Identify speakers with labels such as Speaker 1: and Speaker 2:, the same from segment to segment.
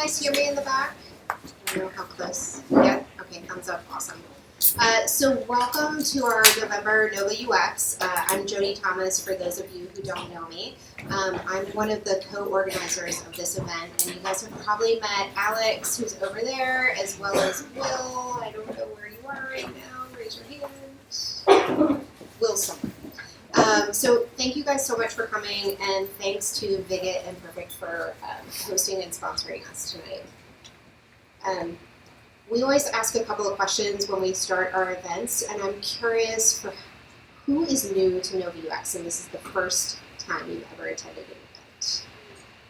Speaker 1: guys hear me in the back? I don't know how close. Yeah? Okay, thumbs up. Awesome. So welcome to our November NoVA UX. I'm Jody Thomas, for those of you who don't know me. I'm one of the co-organizers of this event, and you guys have probably met Alex, who's over there, as well as Will. I don't know where you are right now. Raise your hand. Will somewhere. So thank you guys so much for coming, and thanks to Viget and Perfect for hosting and sponsoring us tonight. We always ask a couple of questions when we start our events, and I'm curious for who is new to NoVA UX, and this is the first time you've ever attended an event.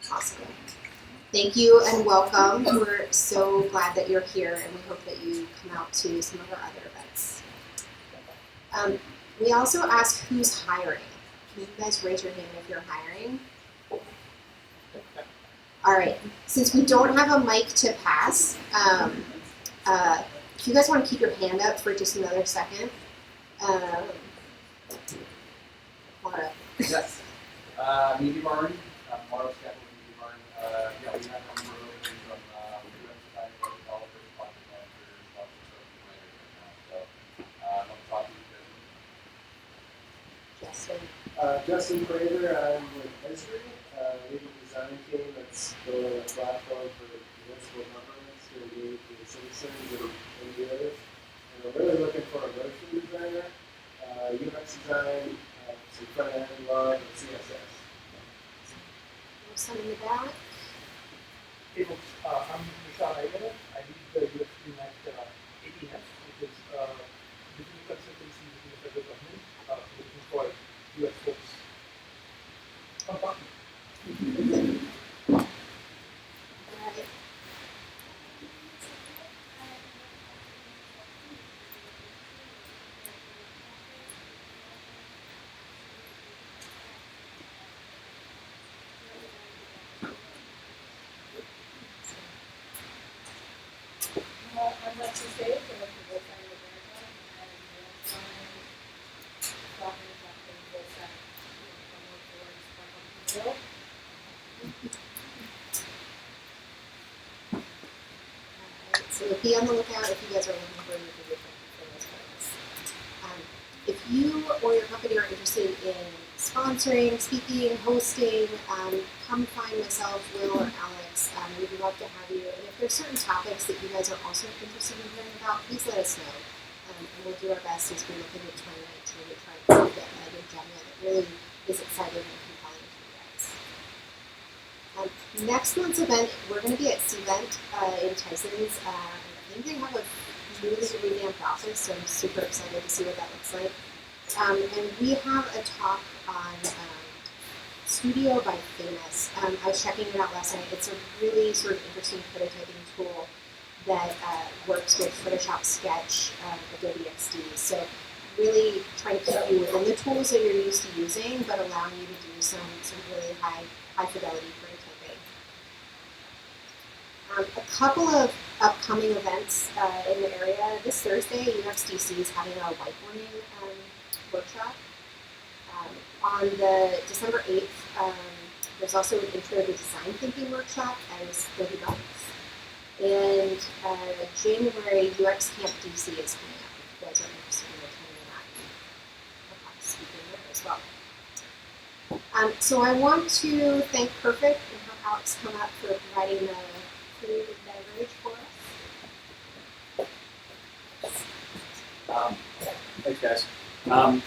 Speaker 1: Awesome. Thank you and welcome. We're so glad that you're here, and we hope that you come out to some of our other events. We also ask who's hiring. Can you guys raise your hand if you're hiring? All right. Since we don't have a mic to pass, if you guys want to keep your hand up for just another second. Laura.
Speaker 2: Yes. Media barn. Tomorrow's scheduled media barn. Yeah, we have a number of openings from UX developers, project managers, lots of social writers right now. So I'm talking to
Speaker 1: Justin.
Speaker 3: Justin Craver, I'm with Esri, leading design team that's building a platform for municipal governments to engage with citizens and NGOs. And we're really looking for a motion designer, UX design, some front end log, and CSS.
Speaker 1: Some in the back.
Speaker 4: Hey folks, I'm Vishal Ayyar. I lead the UX team at ATS, which is digital consultancy within the federal government, looking for UX folks. Come on.
Speaker 5: I'm Lexi Sage, I'm with the Wolf Family America, and talking about the Wolf Family
Speaker 1: So be on the lookout if you guys are looking for any for those folks. If you or your company are interested in sponsoring, speaking, hosting, come find myself, Will, or Alex. We'd love to have you. And if there's certain topics that you guys are also interested in hearing about, please let us know. And we'll do our best as we look into 2019 to try and get an agenda that really is exciting and compelling to you guys. Next month's event, we're going to be at C-Vent in Tyson's. I think they have a newly revamped office, so I'm super excited to see what that looks like. And we have a talk on Studio by Famous. I was checking it out last night. It's a really sort of interesting prototyping tool that works with Photoshop Sketch, Adobe XD. So really trying to keep you within the tools that you're used to using, but allowing you to do some really high fidelity prototyping. A couple of upcoming events in the area. This Thursday, UXDC is having a whiteboarding workshop. On the December 8th, there's also an Intro to Design Thinking workshop as the developers. And January, UX Camp DC is coming up. If you guys are interested in attending that, I'll be speaking there as well. So I want to thank Perfect and have Alex come up for providing the food and beverage for us.
Speaker 6: Thanks, guys.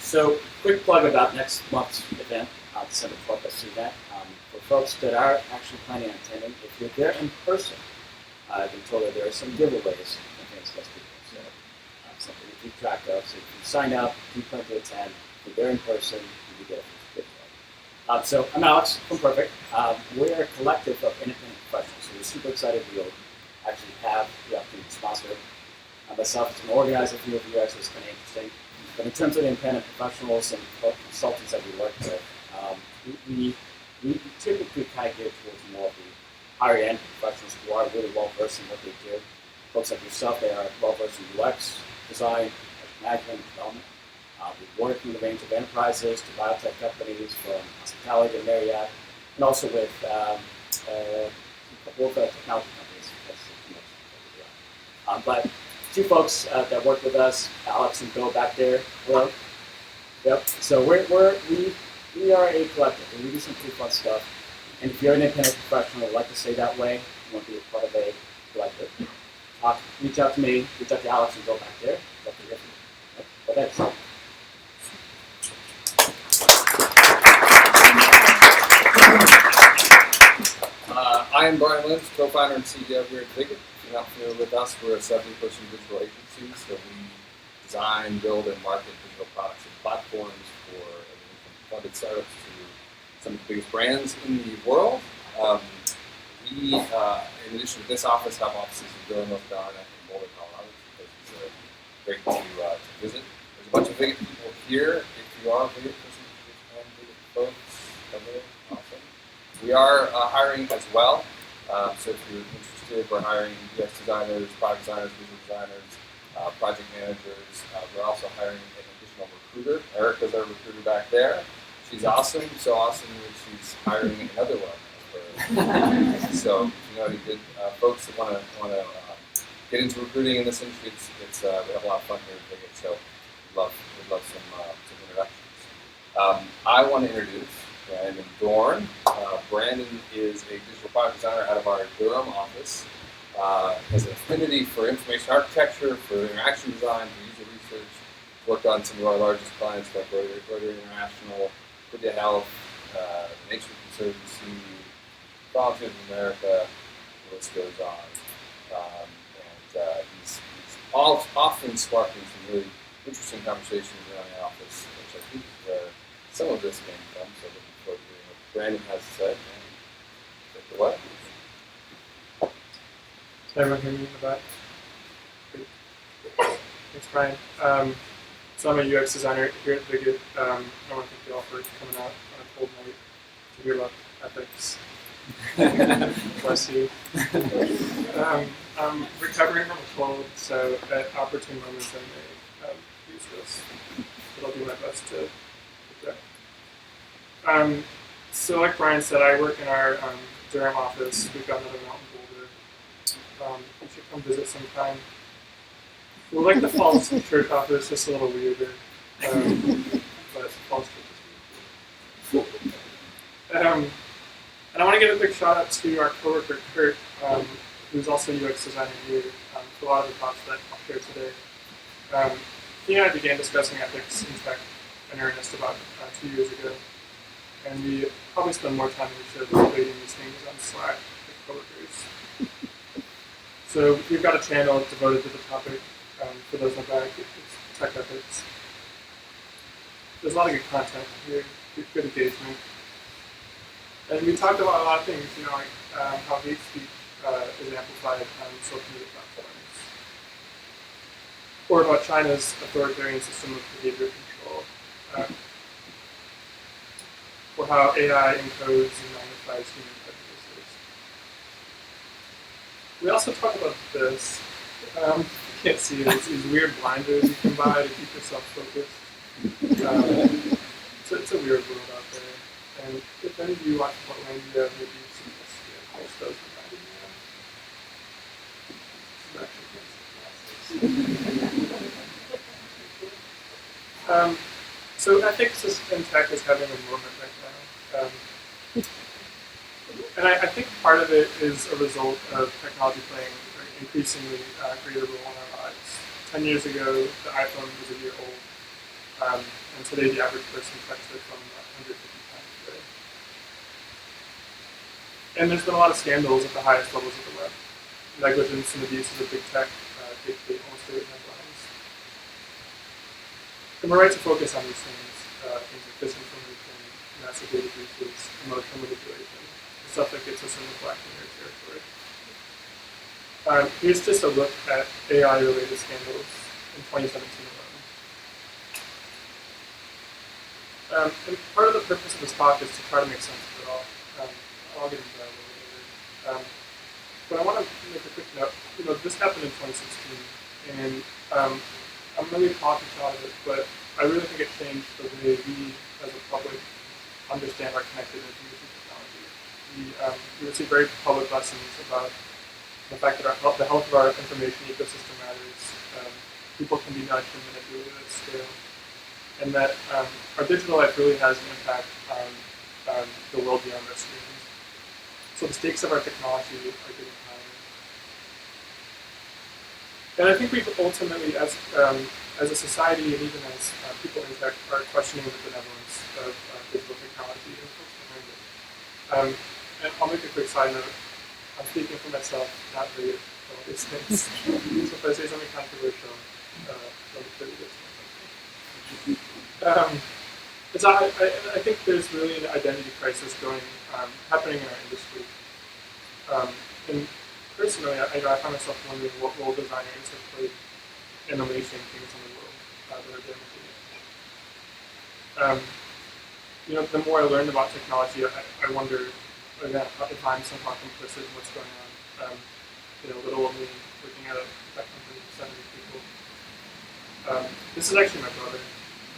Speaker 6: So, quick plug about next month's event, December 12th, let's do that. For folks that are actually planning on attending, if you're there in person, I've been told that there are some giveaways and things like that. So, something to keep track of. So, if you sign up, do plan to attend, if you're there in person, you can get a giveaway. So, I'm Alex from Perfect. We're a collective of independent professionals, so we're super excited to be able to actually have the opportunity to sponsor it. Myself, as an organizer for UX, is kind of interesting. But in terms of the independent professionals and consultants that we work with, we typically kind of gear towards more of the higher end professionals who are really well versed in what they do. Folks like yourself, they are well versed in UX, design, management, development. We work in the range of enterprises to biotech companies, from hospitality to Marriott, and also with a couple of technology companies. But two folks that work with us, Alex and Bill back there. Hello. Yep. So we are a collective, and we do some pretty fun stuff. And if you're an independent professional and like to stay that way, you want to be a part of a collective, reach out to me, reach out to Alex and Bill back there. Love to hear from you. But thanks.
Speaker 2: I am Brian Lynch, co-founder and CEO here at Viget. If you're not familiar with us, we're a 70-person digital agency, so we design, build, and market digital products and platforms for everything from funded startups to some of the biggest brands in the world. We, in addition to this office, have offices in Dorn, North Carolina, and Boulder, Colorado, which is great to visit. There's a bunch of Viget people here. If you are a Viget person, Viget folks, hello, awesome. We are hiring as well. So if you're interested, we're hiring UX designers, product designers, visual designers, project managers. We're also hiring an additional recruiter. Erica's our recruiter back there. She's awesome, so awesome that she's hiring another one. So if you know any good folks that want to get into recruiting in this industry, we have a lot of fun here at Viget. So we'd love some introductions. I want to introduce Brandon Dorn. Brandon is a digital product designer out of our Durham office. Has an affinity for information architecture, for interaction design, for user research. Worked on some of our largest clients like Rotary International, Privia Health, Nature Conservancy, Volunteers of America, the list goes on. And he's often sparking some really interesting conversations around the office, which I think is where some of this came from. So looking forward to hearing what Brandon has to say. Take it away.
Speaker 7: Can everyone hear me in the back? Good. Thanks, Brian. So I'm a UX designer here at Viget. I want to thank you all for coming out on a cold night to hear about ethics. Bless you. I'm recovering from a cold, so at opportune moments I may use this, but I'll do my best to protect. So like Brian said, I work in our Durham office. We've got another mountain boulder. You should come visit sometime. We're like the Falls Church office, just a little weirder. But Falls Church is really cool. And I want to give a big shout out to our coworker Kurt, who's also UX designer here, for a lot of the thoughts that I'll share today. He and I began discussing ethics in tech in earnest about 2 years ago, and we probably spend more time than we should debating these things on Slack with coworkers. So we've got a channel devoted to the topic. For those in the back, it's tech ethics. There's a lot of good content here, good engagement. And we talked about a lot of things, like how hate speech is amplified on social media platforms, or about China's authoritarian system of behavior control, or how AI encodes and magnifies human prejudices. We also talk about this. You can't see it. These weird blinders you can buy to keep yourself focused. It's a weird world out there. And if any of you watch Portlandia, maybe you've seen this. Yeah, post those reminding me. So ethics in tech is having a moment right now. And I think part of it is a result of technology playing an increasingly greater role in our lives. 10 years ago, the iPhone was a year old, and today the average person checks their phone 150 times a day. And there's been a lot of scandals at the highest levels of the web. Negligence and abuses of big tech dictate almost daily headlines. And we're right to focus on these things like disinformation, massive data breaches, emotional manipulation, the stuff that gets us into black and red territory. Here's just a look at AI-related scandals in 2017 alone. And part of the purpose of this talk is to try to make sense of it all. I'll get into that a little later. But I want to make a quick note. This happened in 2016, and I'm going to be talking out of it, but I really think it changed the way we, as a public, understand our connected information technology. We received very public lessons about the fact that the health of our information ecosystem matters. People can be nudged and manipulated at scale, and that our digital life really has an impact on the world beyond our screens. So the stakes of our technology are getting higher. And I think we've ultimately, as a society and even as people in tech, are questioning the benevolence of digital technology and what's behind it. And I'll make a quick side note. I'm speaking for myself, not for you, all these things. So if I say something controversial, don't be pretty good. I think there's really an identity crisis happening in our industry. And personally, I find myself wondering what role designers have played in unleashing things in the world that are damaging it. The more I learn about technology, I wonder again if I'm somehow complicit in what's going on. Little old me working at a tech company with 70 people. This is actually my brother.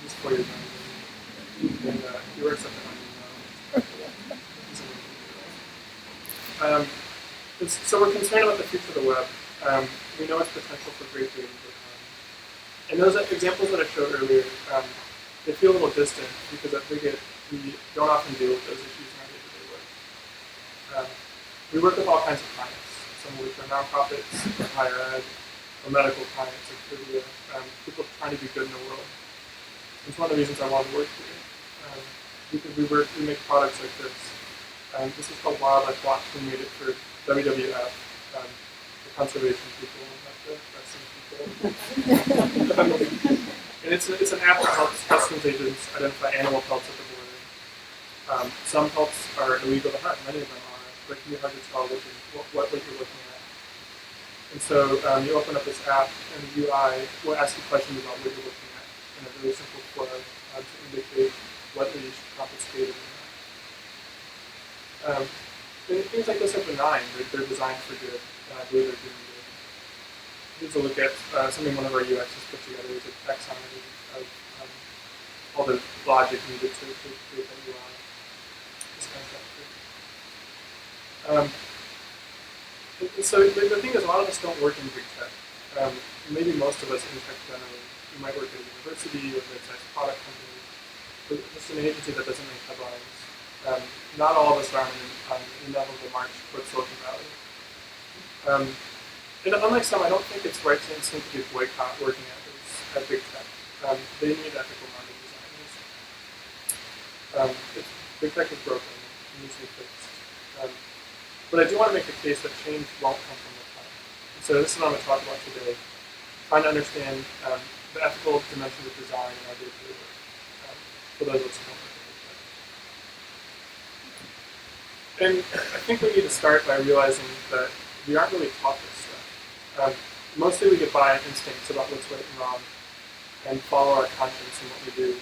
Speaker 7: He's 4 years younger than me, and he works at the company now. So we're concerned about the future of the web. We know its potential for great data. And those examples that I showed earlier, they feel a little distant because at Bigot, we don't often deal with those issues in our day-to-day work. We work with all kinds of clients, some of which are nonprofits, or higher ed, or medical clients, or Privia, people trying to do good in the world. It's one of the reasons I want to work here. Because we make products like this. This is called Wildlife Watch. We made it for WWF, the conservation people, not the wrestling people. And it's an app that helps customs agents identify animal pelts at the border. Some pelts are illegal to hunt, many of them are, but it can be hard to tell what you're looking at. And so you open up this app, and the UI will ask you questions about what you're looking at in a really simple flow to indicate what you should confiscate or not. Things like this are benign. They're designed for good, and I believe they're doing good. We need to look at something one of our UX has put together is a taxonomy of all the logic needed to create that UI. This kind of stuff. So the thing is, a lot of us don't work in big tech. Maybe most of us in tech generally. We might work at a university or a mid-sized product company, but just an agency that doesn't make headlines. Not all of us are on the level of the march towards Silicon Valley. And unlike some, I don't think it's right to instinctively boycott working at big tech. They need ethical market designers. Big tech is broken. It needs to be fixed. But I do want to make the case that change won't come from the top. And so this is what I'm going to talk about today, trying to understand the ethical dimensions of design in our day-to-day work for those of us who don't work at big tech. And I think we need to start by realizing that we aren't really taught this stuff. Mostly we get by on instincts about what's right and wrong and follow our conscience in what we do.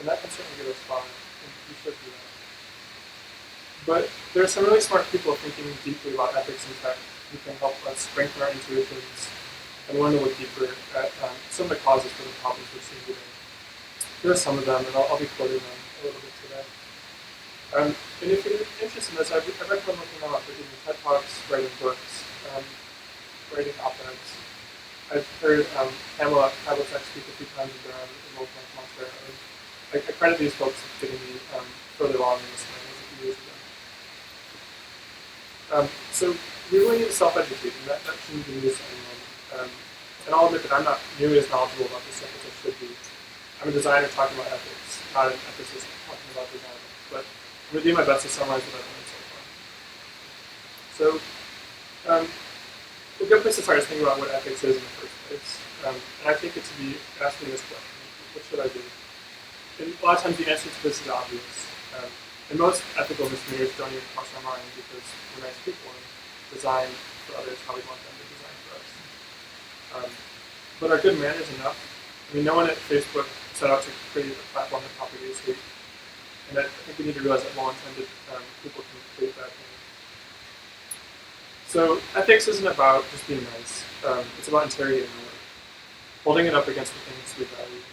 Speaker 7: And that can certainly get us far, and we should do that. But there are some really smart people thinking deeply about ethics in tech who can help us strengthen our intuitions and learn to look deeper at some of the causes for the problems we're seeing today. There are some of them, and I'll be quoting them a little bit today. And if you're interested in this, I recommend looking them up. They're giving TED Talks, writing books, writing op-eds. I've heard Pamela Havlicek speak a few times in Dorn in local Montreal. I credit these folks with getting me further along in this a few years ago. So we really need to self-educate, and that shouldn't be news to anyone. And I'll admit that I'm not nearly as knowledgeable about this stuff as I should be. I'm a designer talking about ethics, not an ethicist talking about design. But I'm going to do my best to summarize what I've learned so far. So, a good place to start is thinking about what ethics is in the first place. And I think it's to be asking this question: what should I do? And a lot of times the answer to this is obvious. And most ethical misdemeanors don't even cross our mind because we're nice people and design for others how we want them to design for us. But are good manners enough? I mean, no one at Facebook set out to create a platform that propagates hate. And I think we need to realize that well-intended people can create bad things. So ethics isn't about just being nice. It's about interrogating the work, holding it up against the things we value.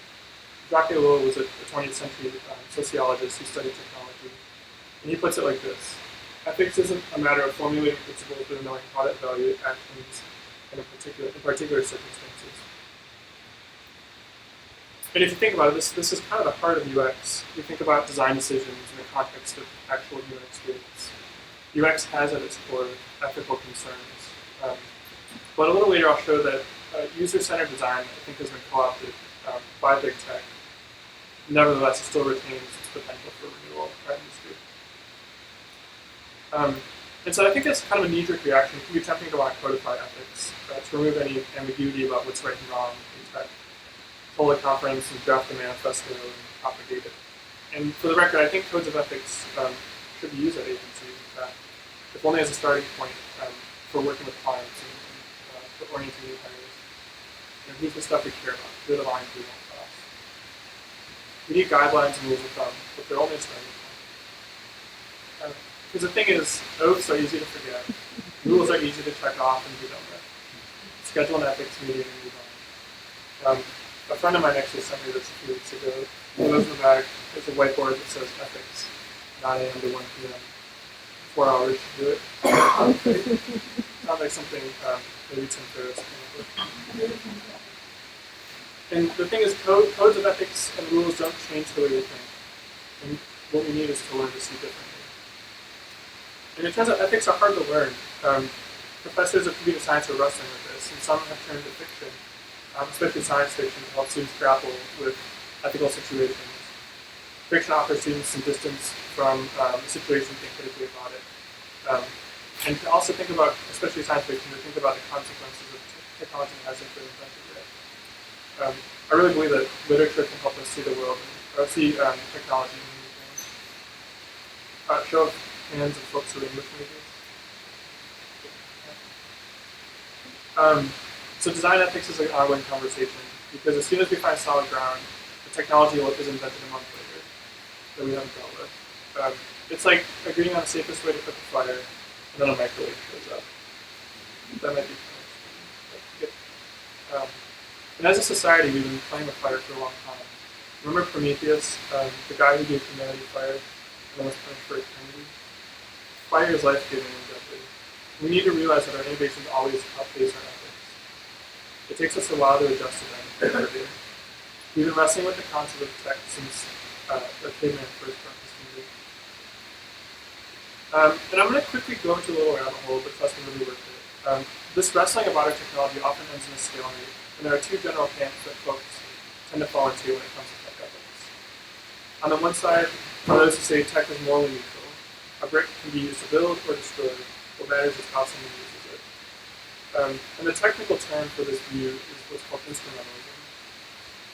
Speaker 7: Jacques Ellul was a 20th century sociologist who studied technology. And he puts it like this: ethics isn't a matter of formulating principles, but of knowing how to evaluate actions in particular circumstances. And if you think about it, this is kind of the heart of UX. You think about design decisions in the context of actual human experience. UX has at its core ethical concerns. But a little later I'll show that user-centered design, I think, has been co-opted by big tech. Nevertheless, it still retains its potential for renewal in our industry. And so I think it's kind of a knee-jerk reaction. It can be tempting to want to codify ethics, to remove any ambiguity about what's right and wrong in tech. Hold a conference and draft a manifesto and propagate it. And for the record, I think codes of ethics should be used at agencies, in fact, if only as a starting point for working with clients and for orienting new hires. Here's the stuff we care about. Here are the lines we won't cross. We need guidelines and rules of thumb, but they're only a starting point. Because the thing is, oaths are easy to forget. Rules are easy to check off and be done with. Schedule an ethics meeting and move on. A friend of mine actually sent me this a few weeks ago. He goes in the bag, there's a whiteboard that says ethics, 9 a.m. to 1 p.m. 4 hours to do it. Sounds like something maybe Tim Ferriss came up with. And the thing is, codes of ethics and rules don't change the way we think. And what we need is to learn to see differently. And it turns out ethics are hard to learn. Professors of computer science are wrestling with this, and some have turned to fiction, especially science fiction, to help students grapple with ethical situations. Fiction offers students some distance from the situation, think critically about it. And to also think about, especially science fiction, to think about the consequences of technology that hasn't been invented yet. I really believe that literature can help us see the world, or see technology in new things. Show of hands of folks who are English majors. So design ethics is an ongoing conversation, because as soon as we find solid ground, the technology is invented a month later that we haven't dealt with. It's like agreeing on the safest way to cook a fire, and then a microwave shows up. That might be fun. And as a society, we've been playing with fire for a long time. Remember Prometheus, the guy who gave humanity fire and then was punished for eternity? Fire is life-giving and deadly. We need to realize that our innovations always outpace our ethics. It takes us a while to adjust to them. We've been wrestling with the concept of tech since the caveman first broke his finger. And I'm going to quickly go into a little rabbit hole, but trust me, really worth it. This wrestling about our technology often ends in a stalemate, and there are two general camps that folks tend to fall into when it comes to tech ethics. On the one side are those who say tech is morally neutral. A brick can be used to build or destroy. What matters is how someone uses it. And the technical term for this view is what's called instrumentalism.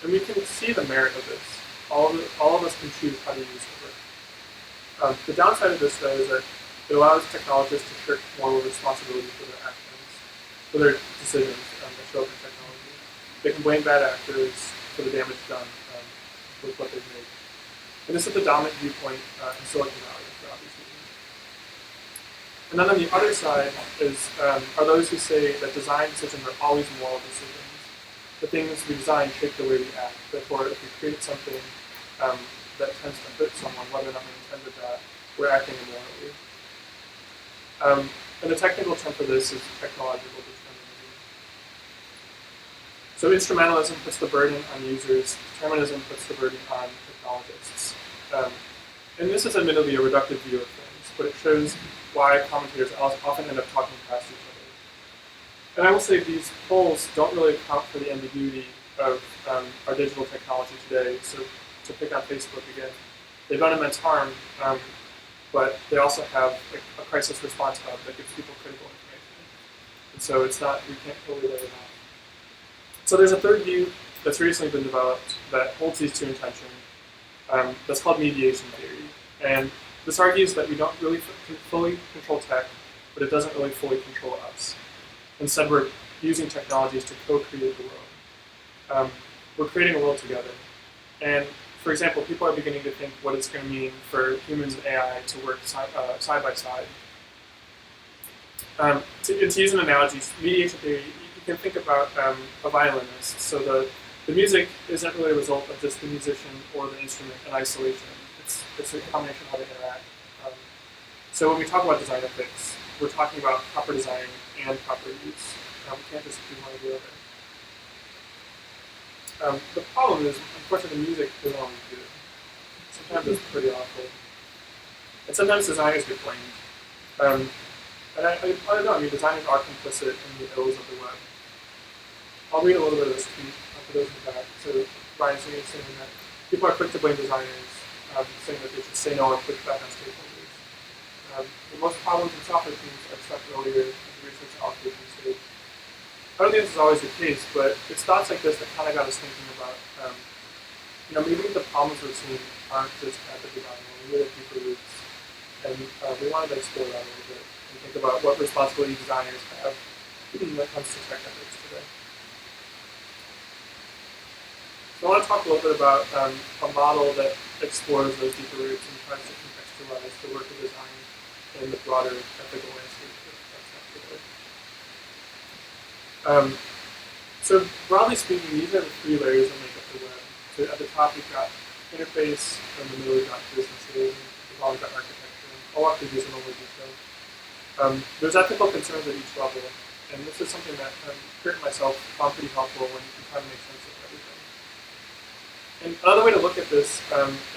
Speaker 7: And we can see the merit of this. All of us can choose how to use the brick. The downside of this, though, is that it allows technologists to shirk moral responsibility for their actions, for their decisions that show up in technology. They can blame bad actors for the damage done with what they've made. And this is the dominant viewpoint in Silicon Valley for obvious reasons. And then on the other side are those who say that design decisions are always moral decisions. The things we design shape the way we act. Therefore, if we create something that tends to hurt someone, whether or not we intended that, we're acting immorally. And the technical term for this is technological determinism. So instrumentalism puts the burden on users, determinism puts the burden on technologists. And this is admittedly a reductive view of things, but it shows why commentators often end up talking past each other. And I will say these polls don't really account for the ambiguity of our digital technology today. So to pick on Facebook again, they've done immense harm, but they also have a crisis response hub that gives people critical information. And so we can't totally lay it off. So there's a third view that's recently been developed that holds these two in tension. That's called mediation theory. And this argues that we don't really fully control tech, but it doesn't really fully control us. Instead, we're using technologies to co-create the world. We're creating a world together. And for example, people are beginning to think what it's going to mean for humans and AI to work side by side. To use an analogy, mediation theory, you can think about a violinist. So the music isn't really a result of just the musician or the instrument in isolation. It's a combination of how they interact. So when we talk about design ethics, we're talking about proper design and proper use. We can't just do one or the other. The problem is, unfortunately, the music isn't always good. Sometimes it's pretty awful. And sometimes designers get blamed. And I don't know, I mean, designers are complicit in the ills of the web. I'll read a little bit of this tweet for those in the back. So Brian saying that people are quick to blame designers, saying that they should say no or push back on stakeholders. The most problems in software teams are discussed earlier in the research allocation stage. I don't think this is always the case, but it's thoughts like this that kind of got us thinking about, maybe the problems we're seeing aren't just at the design level, maybe they're deeper roots. And we wanted to explore that a little bit and think about what responsibility designers have when it comes to tech ethics today. So I want to talk a little bit about a model that explores those deeper roots and tries to contextualize the work of design in the broader ethical landscape of tech. So broadly speaking, these are the three layers that make up the web. So at the top you've got interface, in the middle you've got businesses, and at the bottom you've got architecture. I'll walk through these in a little detail. There's ethical concerns at each level, and this is something that Kurt and myself found pretty helpful when you try to make sense of everything. And another way to look at this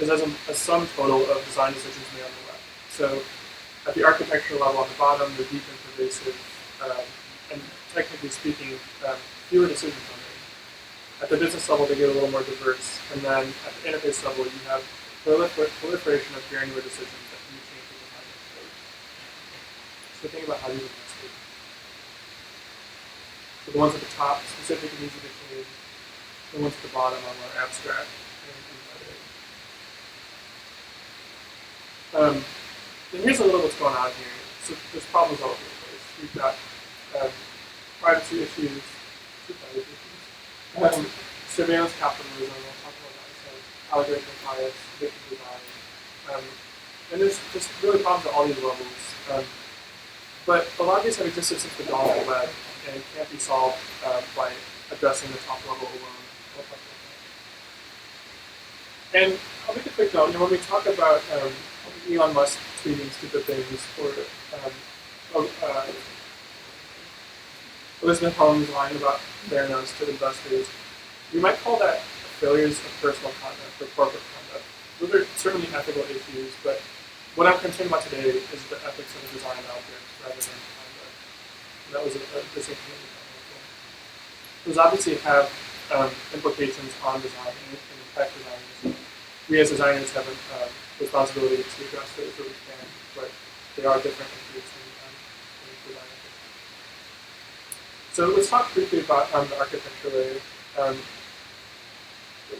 Speaker 7: is as a sum total of design decisions made on the web. So at the architecture level on the bottom, they're deep and pervasive, and technically speaking, fewer decisions are made. At the business level, they get a little more diverse, and then at the interface level, you have proliferation of granular decisions that can be changed over time. So think about how these are nested. So the ones at the top, specific and easy to change. The ones at the bottom are more abstract and limited. And here's a little what's going on here. So there's problems all over the place. We've got privacy issues, surveillance capitalism, I'll talk about that. So algorithmic bias, victim design. And there's just really problems at all these levels. But a lot of these have existed since the dawn of the web and can't be solved by addressing the top level alone. And I'll make a quick note. When we talk about Elon Musk tweeting stupid things or Elizabeth Holmes lying about Theranos to investors, we might call that failures of personal conduct or corporate conduct. Those are certainly ethical issues, but what I'm concerned about today is the ethics of the design object rather than conduct. That was a distinction that we found helpful. Those obviously have implications on design and tech design. So we as designers have a responsibility to address those where we can, but they are different issues in design ethics. So let's talk briefly about the architecture layer.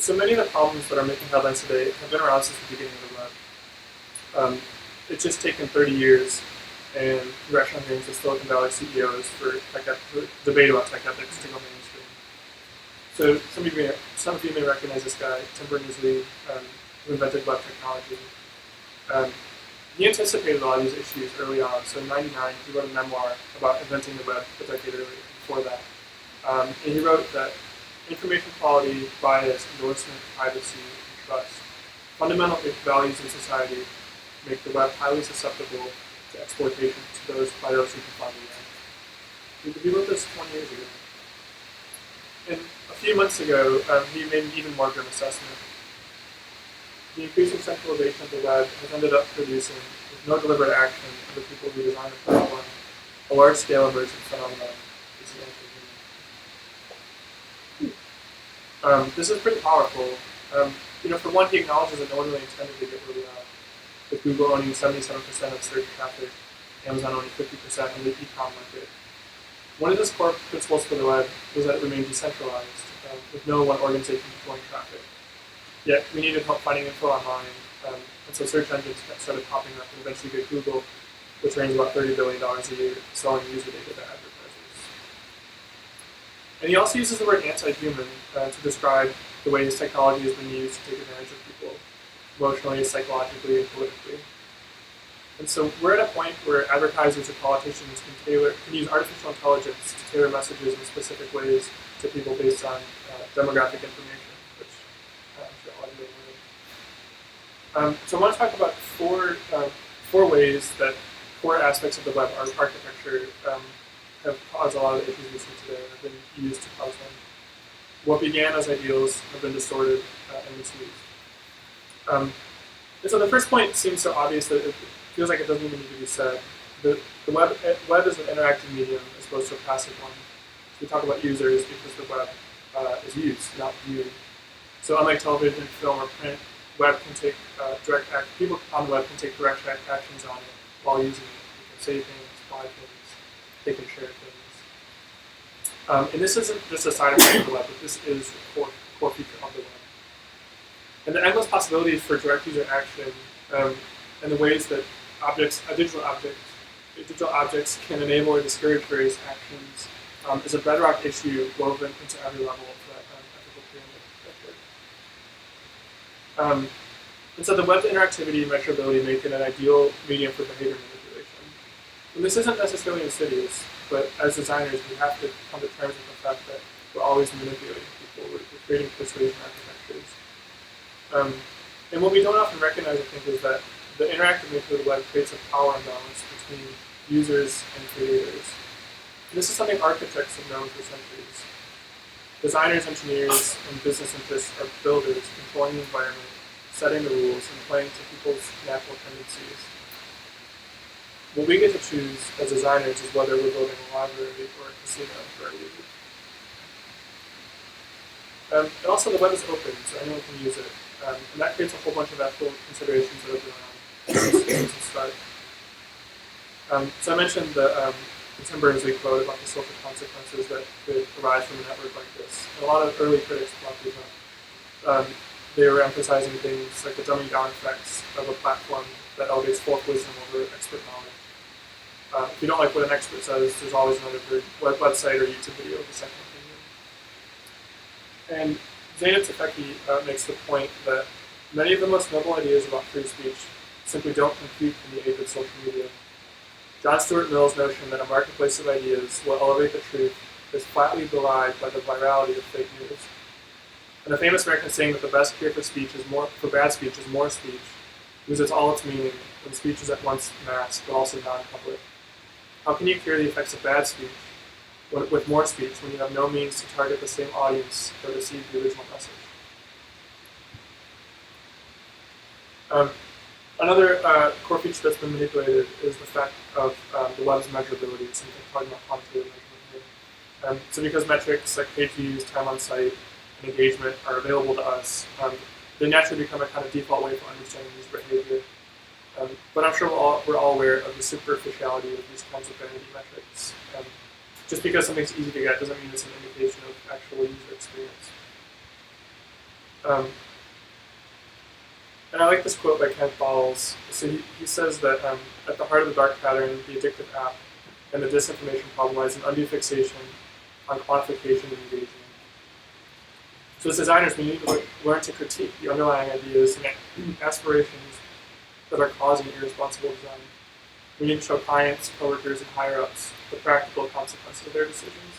Speaker 7: So many of the problems that are making headlines today have been around since the beginning of the web. It's just taken 30 years and congressional hearings with Silicon Valley CEOs for debate about tech ethics to go mainstream. So some of you may recognize this guy, Tim Berners-Lee, who invented web technology. He anticipated a lot of these issues early on. So in '99, he wrote a memoir about inventing the web a decade earlier. Before that, and he wrote that information quality, bias, endorsement, privacy, and trust, fundamental values in society, make the web highly susceptible to exploitation by those who can find the end. He wrote this 20 years ago. And a few months ago, he made an even more grim assessment. The increasing centralization of the web has ended up producing, with no deliberate action of the people who designed the platform, a large-scale emergent phenomenon. This is pretty powerful. For one, he acknowledges that no one really intended to get where we are, with Google owning 77% of search traffic, Amazon owning 50% of the e-com market. One of his core principles for the web was that it remained decentralized, with no one organization controlling traffic. Yet, we needed help finding info online, and so search engines started popping up, and eventually get Google, which earns about $30 billion a year selling user data to advertisers. And he also uses the word anti-human to describe the ways technology has been used to take advantage of people, emotionally, psychologically, and politically. And so we're at a point where advertisers or politicians can use artificial intelligence to tailor messages in specific ways to people based on demographic information, which I'm sure all of you are aware of. So I want to talk about four 4 ways that core aspects of the web architecture have caused a lot of the issues we see today and have been used to cause them. What began as ideals have been distorted and misused. And so the first point seems so obvious that it feels like it doesn't even need to be said. The web is an interactive medium as opposed to a passive one. So we talk about users because the web is used, not viewed. So unlike television, film, or print, web can take people on the web can take direct actions on it while using it. They can say things, buy things, they can share things. And this isn't just a side effect of the web, but this is a core feature of the web. And the endless possibilities for direct user action and the ways that digital objects can enable or discourage various actions is a bedrock issue woven into every level of that ethical pyramid. And so the web's interactivity and measurability make it an ideal medium for behavior manipulation. And this isn't necessarily insidious, but as designers, we have to come to terms with the fact that we're always manipulating people. We're creating persuasion architectures. And what we don't often recognize, I think, is that the interactive nature of the web creates a power imbalance between users and creators. And this is something architects have known for centuries. Designers, engineers, and business interests are builders, controlling the environment, setting the rules, and playing to people's natural tendencies. What we get to choose as designers is whether we're building a library or a casino for our users. And also the web is open, so anyone can use it. And that creates a whole bunch of ethical considerations that have been around since the start. So I mentioned the Tim Berners-Lee quote about the social consequences that could arise from a network like this. And a lot of early critics brought these up. They were emphasizing things like the dumbing down effects of a platform that elevates folk wisdom over expert knowledge. If you don't like what an expert says, there's always another website or YouTube video with a second opinion. And Zeynep Tufekci makes the point that many of the most noble ideas about free speech simply don't compute in the age of social media. John Stuart Mill's notion that a marketplace of ideas will elevate the truth is flatly belied by the virality of fake news. And the famous American saying that the best cure for bad speech is more speech loses all its meaning when speech is at once masked but also non-public. How can you cure the effects of bad speech with more speech when you have no means to target the same audience that received the original message? Another core feature that's been manipulated is the fact of the web's measurability. So we're talking about quantitative measurement here. So because metrics like page views, time on site, and engagement are available to us, they naturally become a kind of default way for understanding user behavior. But I'm sure we're all aware of the superficiality of these kinds of vanity metrics. Just because something's easy to get doesn't mean it's an indication of actual user experience. And I like this quote by Ken Fowles. So he says that at the heart of the dark pattern, the addictive app, and the disinformation problem lies an undue fixation on quantification and engagement. So as designers, we need to learn to critique the underlying ideas and aspirations that are causing irresponsible design. We need to show clients, coworkers, and higher-ups the practical consequences of their decisions.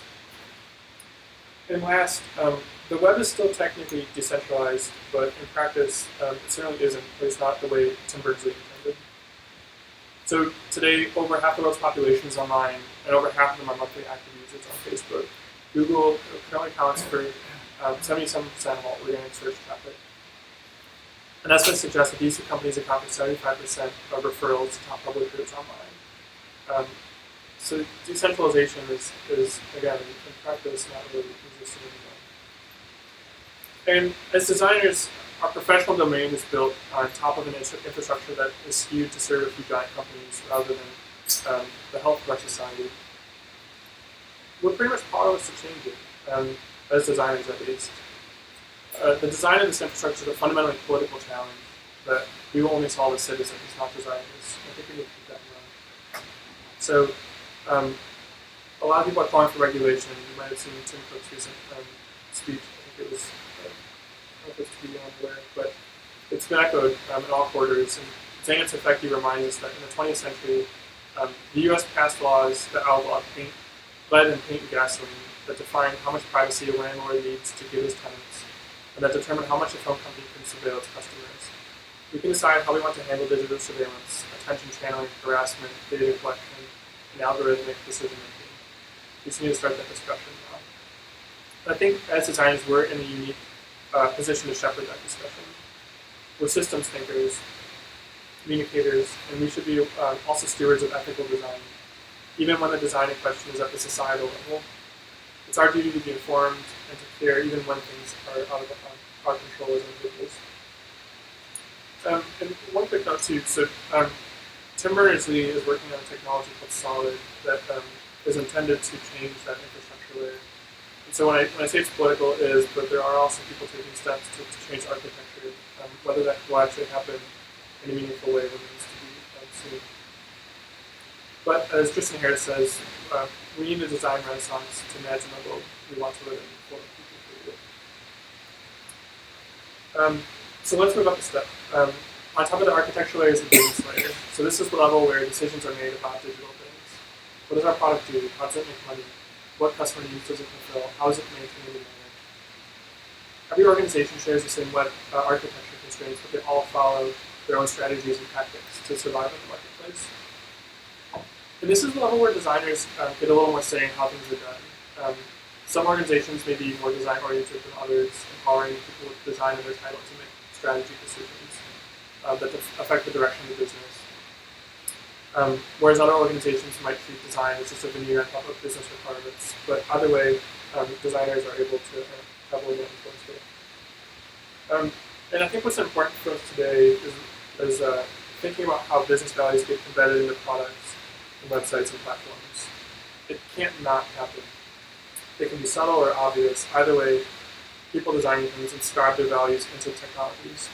Speaker 7: And last, the web is still technically decentralized, but in practice, it certainly isn't, at least not the way Tim Berners-Lee intended. So today, over half the world's population is online, and over half of them are monthly active users on Facebook. Google currently accounts for 77% of all organic search traffic. And estimates suggest that these two companies account for 75% of referrals to top publishers online. So decentralization is again, in practice, not really existing anymore. And as designers, our professional domain is built on top of an infrastructure that is skewed to serve a few giant companies rather than the health of our society. We're pretty much powerless to change it, as designers at least. The design of this infrastructure is a fundamentally political challenge that we will only solve as citizens, not designers. I think we need to keep that in mind. So, a lot of people are calling for regulation. You might have seen Tim Cook's recent speech. I think it was, I don't know if it's to be aware, but it's been echoed in all quarters. And Zeynep Tufekci reminds us that in the 20th century, the U.S. passed laws that outlawed lead and paint and gasoline that define how much privacy a landlord needs to give his tenants, and that determine how much a phone company can surveil its customers. We can decide how we want to handle digital surveillance, attention channeling, harassment, data collection, and algorithmic decision making. We just need to start that discussion now. And I think as designers, we're in a unique position to shepherd that discussion. We're systems thinkers, communicators, and we should be also stewards of ethical design, even when the design in question is at the societal level. It's our duty to be informed and to care even when things are out of our control as individuals. And one quick note too, so Tim Berners-Lee is working on a technology called Solid that is intended to change that infrastructure layer. And so when I say it's political, it is, but there are also people taking steps to change architecture, whether that will actually happen in a meaningful way remains to be seen. But as Tristan Harris says, we need a design renaissance to imagine the world we want to live in for people to live. So let's move up a step. On top of the architecture layer is the business layer. So this is the level where decisions are made about digital things. What does our product do? How does it make money? What customer needs does it fulfill? How is it maintained and managed? Every organization shares the same web architecture constraints, but they all follow their own strategies and tactics to survive in the marketplace. And this is the level where designers get a little more say in how things are done. Some organizations may be more design-oriented than others, empowering people with design in their title to make strategy decisions that affect the direction of the business. Whereas other organizations might treat design as just a veneer on top of business requirements. But either way, designers are able to heavily influence it. And I think what's important for us today is thinking about how business values get embedded into products and websites and platforms. It can't not happen. It can be subtle or obvious. Either way, people designing things inscribe their values into technologies.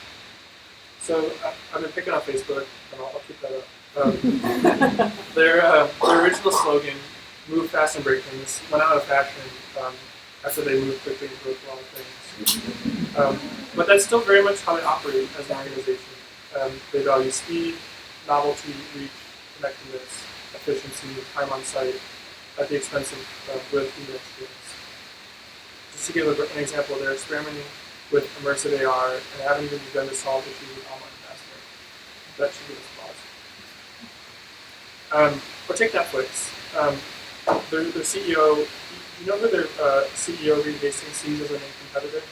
Speaker 7: So I've been picking on Facebook, and I'll keep that up. Their original slogan, "Move fast and break things," went out of fashion after they moved quickly and broke a lot of things. But that's still very much how they operate as an organization. They value speed, novelty, reach, connectedness, efficiency, time on site, at the expense of good human experience. Just to give an example, they're experimenting with immersive AR and haven't even begun to solve issues with online harassment. That should give us pause. Or take Netflix. Their CEO, you know who their CEO, Reed Hastings, sees as their main competitor?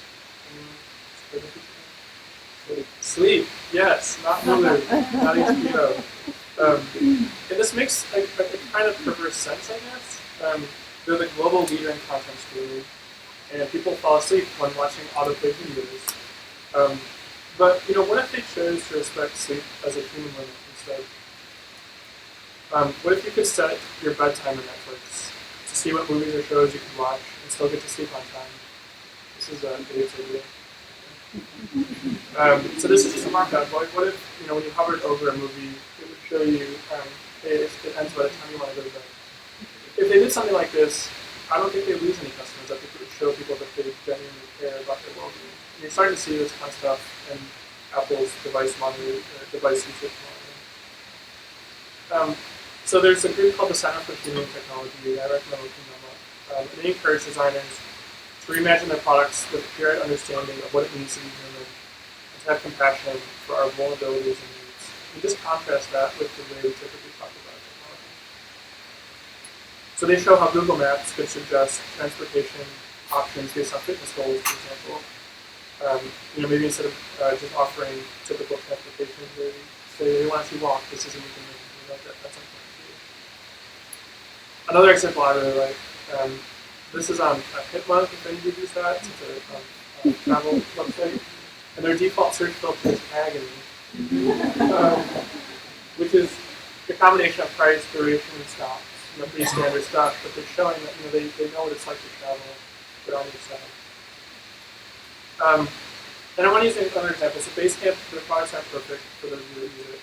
Speaker 7: Sleep, yes, not Hulu, not HBO. And this makes a kind of perverse sense, I guess. They're the global leader in content streaming, and people fall asleep when watching autoplay videos. But what if they chose to respect sleep as a human limit instead? What if you could set your bedtime on Netflix to see what movies or shows you can watch and still get to sleep on time? This is Dave's idea. So this is just a markup. What if when you hovered over a movie, it would show you, hey, it ends by the time you want to go to bed. If they did something like this, I don't think they'd lose any customers. I think it would show people that they genuinely care about their well-being. And you're starting to see this kind of stuff in Apple's device usage monitoring. So there's a group called the Center for Human Technology. I recommend looking them up. And they encourage designers to reimagine their products with a clear understanding of what it means to be human and to have compassion for our vulnerabilities and needs. And just contrast that with the way we typically talk about technology. So they show how Google Maps could suggest transportation options based on fitness goals, for example. Maybe instead of just offering typical transportation, they say they want you to walk. This isn't even that's important to you. Another example I really like. This is on Hitler, if any of you use that. It's a travel website. And their default search filter is agony, which is the combination of price, duration, and stops. Pretty standard stuff, but they're showing that they know what it's like to travel. They're on your side. And I want to use another example. So Basecamp, their products aren't perfect for those who use it,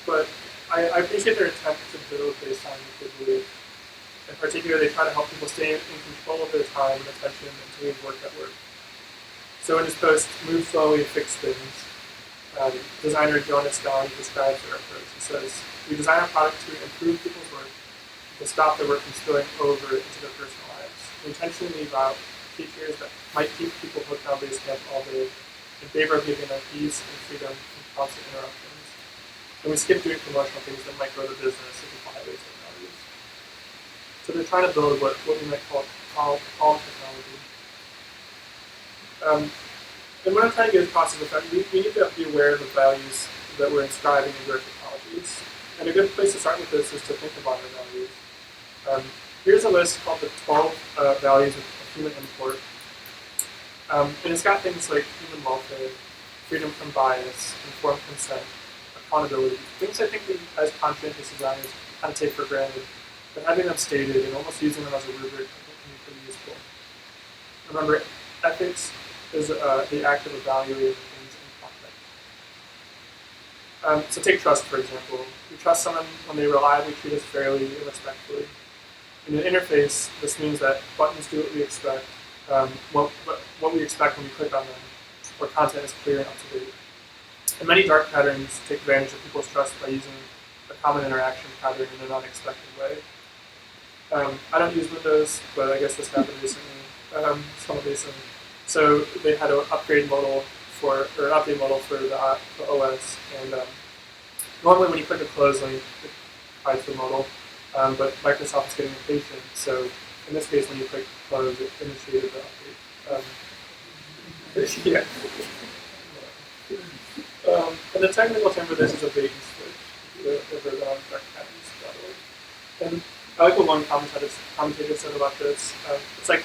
Speaker 7: but I appreciate their attempt to build based on what they believe. In particular, they try to help people stay in control of their time and attention and to leave work at work. So in his post, "Move Slowly, Fix Things," designer Jonas Don describes their approach. He says, "We design our product to improve people's work, to stop their work from spilling over into their personal lives. We intentionally leave out features that might keep people hooked on Basecamp all day in favor of giving them peace and freedom from constant interruptions. And we skip doing promotional things that might grow the business if it violates their values. So they're trying to build what we might call technology. And what I'm trying to get across is the fact we need to be aware of the values that we're inscribing into our technologies. And a good place to start with this is to think about our values. Here's a list called the 12 values of human import. And it's got things like human welfare, freedom from bias, informed consent, accountability, things I think we as conscientious designers kind of take for granted, but having them stated and almost using them as a rubric I think can be pretty useful. Remember, ethics is the act of evaluating things in context. So take trust, for example. We trust someone when they reliably treat us fairly and respectfully. In an interface, this means that buttons do what we expect, what we expect when we click on them, or content is clear and up to date. And many dark patterns take advantage of people's trust by using a common interaction pattern in an unexpected way. I don't use Windows, but I guess this happened recently, somewhat recently. So they had an update modal for the OS, and normally when you click a close link, it hides the modal, but Microsoft is getting impatient. So in this case, when you click close, it initiated the update. Yeah. And the technical term for this is a bait and switch. Over the darkpatterns.org. And I like what one commentator said about this. It's like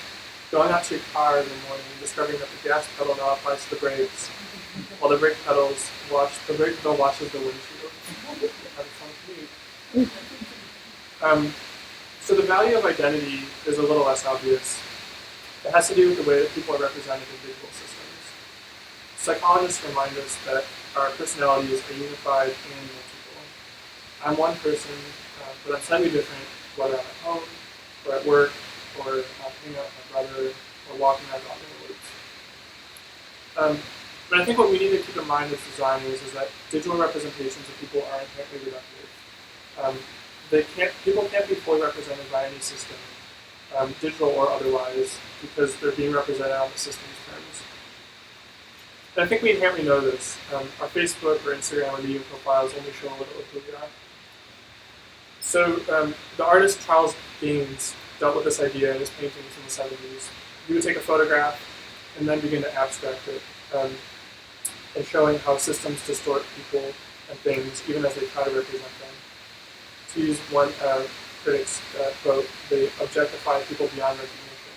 Speaker 7: going out to your car in the morning and discovering that the gas pedal now applies to the brakes, while the brake pedal washes the windshield. So the value of identity is a little less obvious. It has to do with the way that people are represented in digital systems. Psychologists remind us that our personalities are unified and multiple. I'm one person, but I'm slightly different whether I'm at home, or at work, or hanging out with my brother, or walking my dog in the woods. But I think what we need to keep in mind as designers is that digital representations of people are inherently reductive. People can't be fully represented by any system, digital or otherwise, because they're being represented on the system's terms. And I think we inherently know this. Our Facebook or Instagram or Medium profiles only show a little of who we are. So the artist Charles Gaines dealt with this idea in his paintings in the 70s. He would take a photograph and then begin to abstract it, and showing how systems distort people and things even as they try to represent them. To use one critic's quote, they objectify people beyond recognition.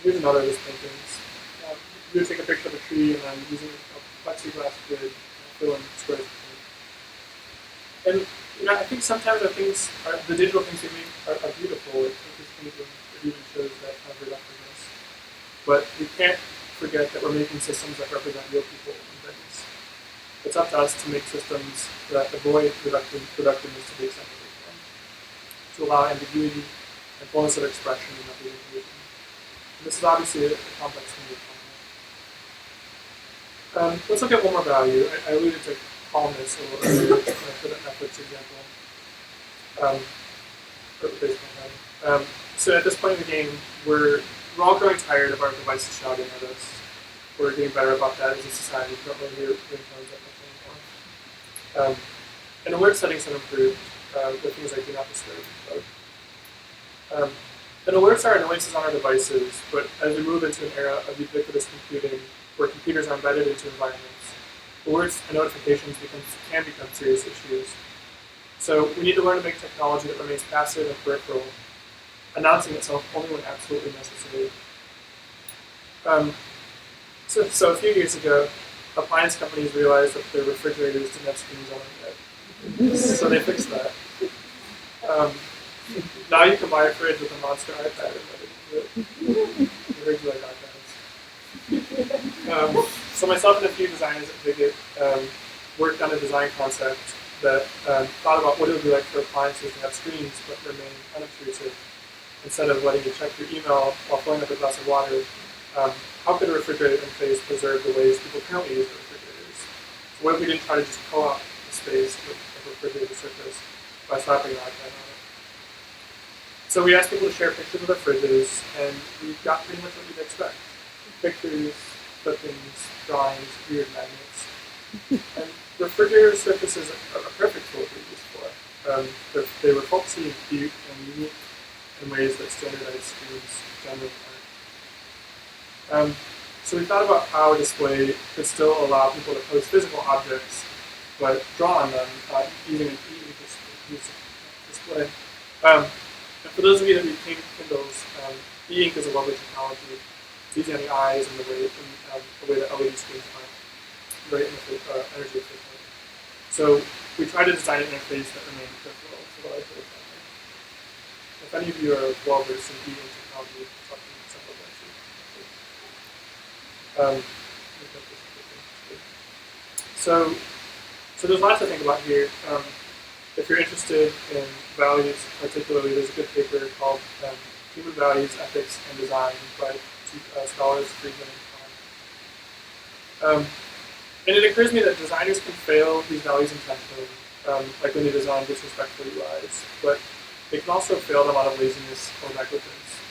Speaker 7: Here's another of his paintings. You would take a picture of a tree and then using a plexiglass grid, fill in squares of paint. And I think sometimes the digital things we make are beautiful. It even shows that kind of reductiveness. But we can't forget that we're making systems that represent real people and things. It's up to us to make systems that avoid productiveness to the extent that we can, to allow ambiguity and fullness of expression in representation. And this is obviously a complex thing to come with. Let's look at one more value. I alluded to calmness a little earlier for that Netflix example. So at this point in the game, we're all growing tired of our devices shouting at us. We're getting better about that as a society. We don't really hear ringtones that much anymore. And alert settings have improved with things like do not disturb. And alerts are annoyances on our devices, but as we move into an era of ubiquitous computing, where computers are embedded into environments, alerts and notifications can become serious issues. So we need to learn to make technology that remains passive and peripheral, announcing itself only when absolutely necessary. So a few years ago, appliance companies realized that their refrigerators didn't have screens on them yet. So they fixed that. Now you can buy a fridge with a monster iPad and you heard you like iPads. So myself and a few designers at Bigot worked on a design concept that thought about what it would be like for appliances to have screens but remain unobtrusive. Instead of letting you check your email while filling up a glass of water, how could a refrigerator interface preserve the ways people currently use refrigerators? So what if we didn't try to just co-opt the space with a refrigerator surface by slapping an iPad on it? So we asked people to share pictures of their fridges, and we got pretty much what you'd expect. pictures, clippings, drawings, weird magnets. And refrigerator surfaces are a perfect tool to use for. They were folksy and cute and unique in ways that standardized screens generally aren't. So we thought about how a display could still allow people to post physical objects, but draw on them using an e-display. And for those of you that read Kindles, e-ink is a lovely technology. It's easy on the eyes and the way that LED screens aren't very energy efficient. So we tried to design an interface that remained peripheral to what I could have done. If any of you are well versed in e-ink technology, something simple like So there's lots to think about here. If you're interested in values, particularly, there's a good paper called Human Values, Ethics, and Design by two scholars, Friedman and Klein. And it occurs to me that designers can fail these values intentionally, like when they design disrespectful UIs, but they can also fail them out of laziness or negligence.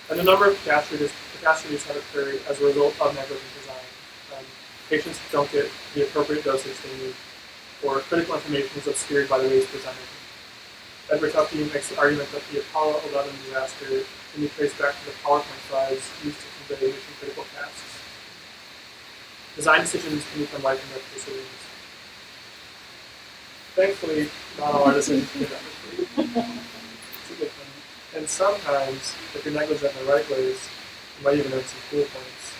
Speaker 7: And a number of catastrophes have occurred as a result of negligent design. Patients don't get the appropriate dosage they need, or critical information is obscured by the way it's presented. Edward Tufte makes the argument that the Apollo 11 disaster can be traced back to the PowerPoint slides used to convey mission-critical tasks. Design decisions can become life and death decisions. Thankfully, not all our decisions can be that mistake. It's a good thing. And sometimes, if you're negligent in the right ways, you might even earn some cool points.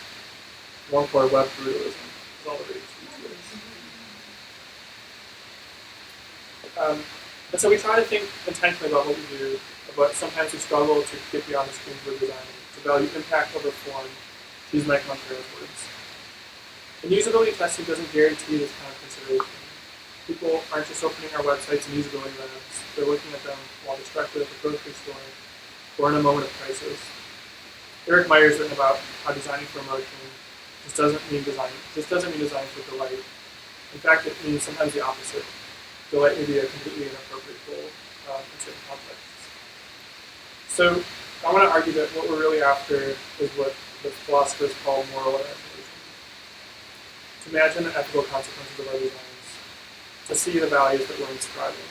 Speaker 7: One core web brutalism is all the rage these days. And so we try to think intentionally about what we do, but sometimes we struggle to get beyond the screens we're designing, to value impact over form, to use Mike Montero's words. And usability testing doesn't guarantee this kind of consideration. People aren't just opening our websites and usability labs, they're looking at them while distracted at the grocery store or in a moment of crisis. Eric Meyer's written about how designing for emotion just doesn't mean designing for delight. In fact, it means sometimes the opposite. Delight may be a completely inappropriate goal in certain contexts. So I want to argue that what we're really after is what the philosophers call moral imagination. To imagine the ethical consequences of our designs, to see the values that we're inscribing.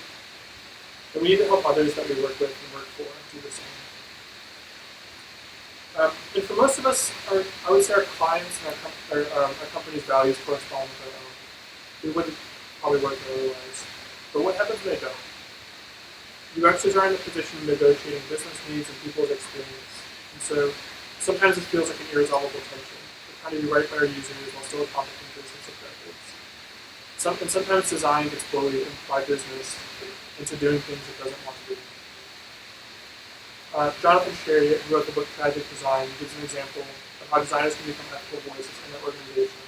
Speaker 7: And we need to help others that we work with and work for do the same. And for most of us, I would say our clients and our company's values correspond with our own. We wouldn't probably work otherwise. But what happens when they don't? UXers are in the position of negotiating business needs and people's experience. And so sometimes it feels like an irresolvable tension. We're trying to do right by our users while still accomplishing business objectives. And sometimes design gets bullied by business into doing things it doesn't want to do. Jonathan Sherry, who wrote the book Tragic Design, gives an example of how designers can become ethical voices in their organizations.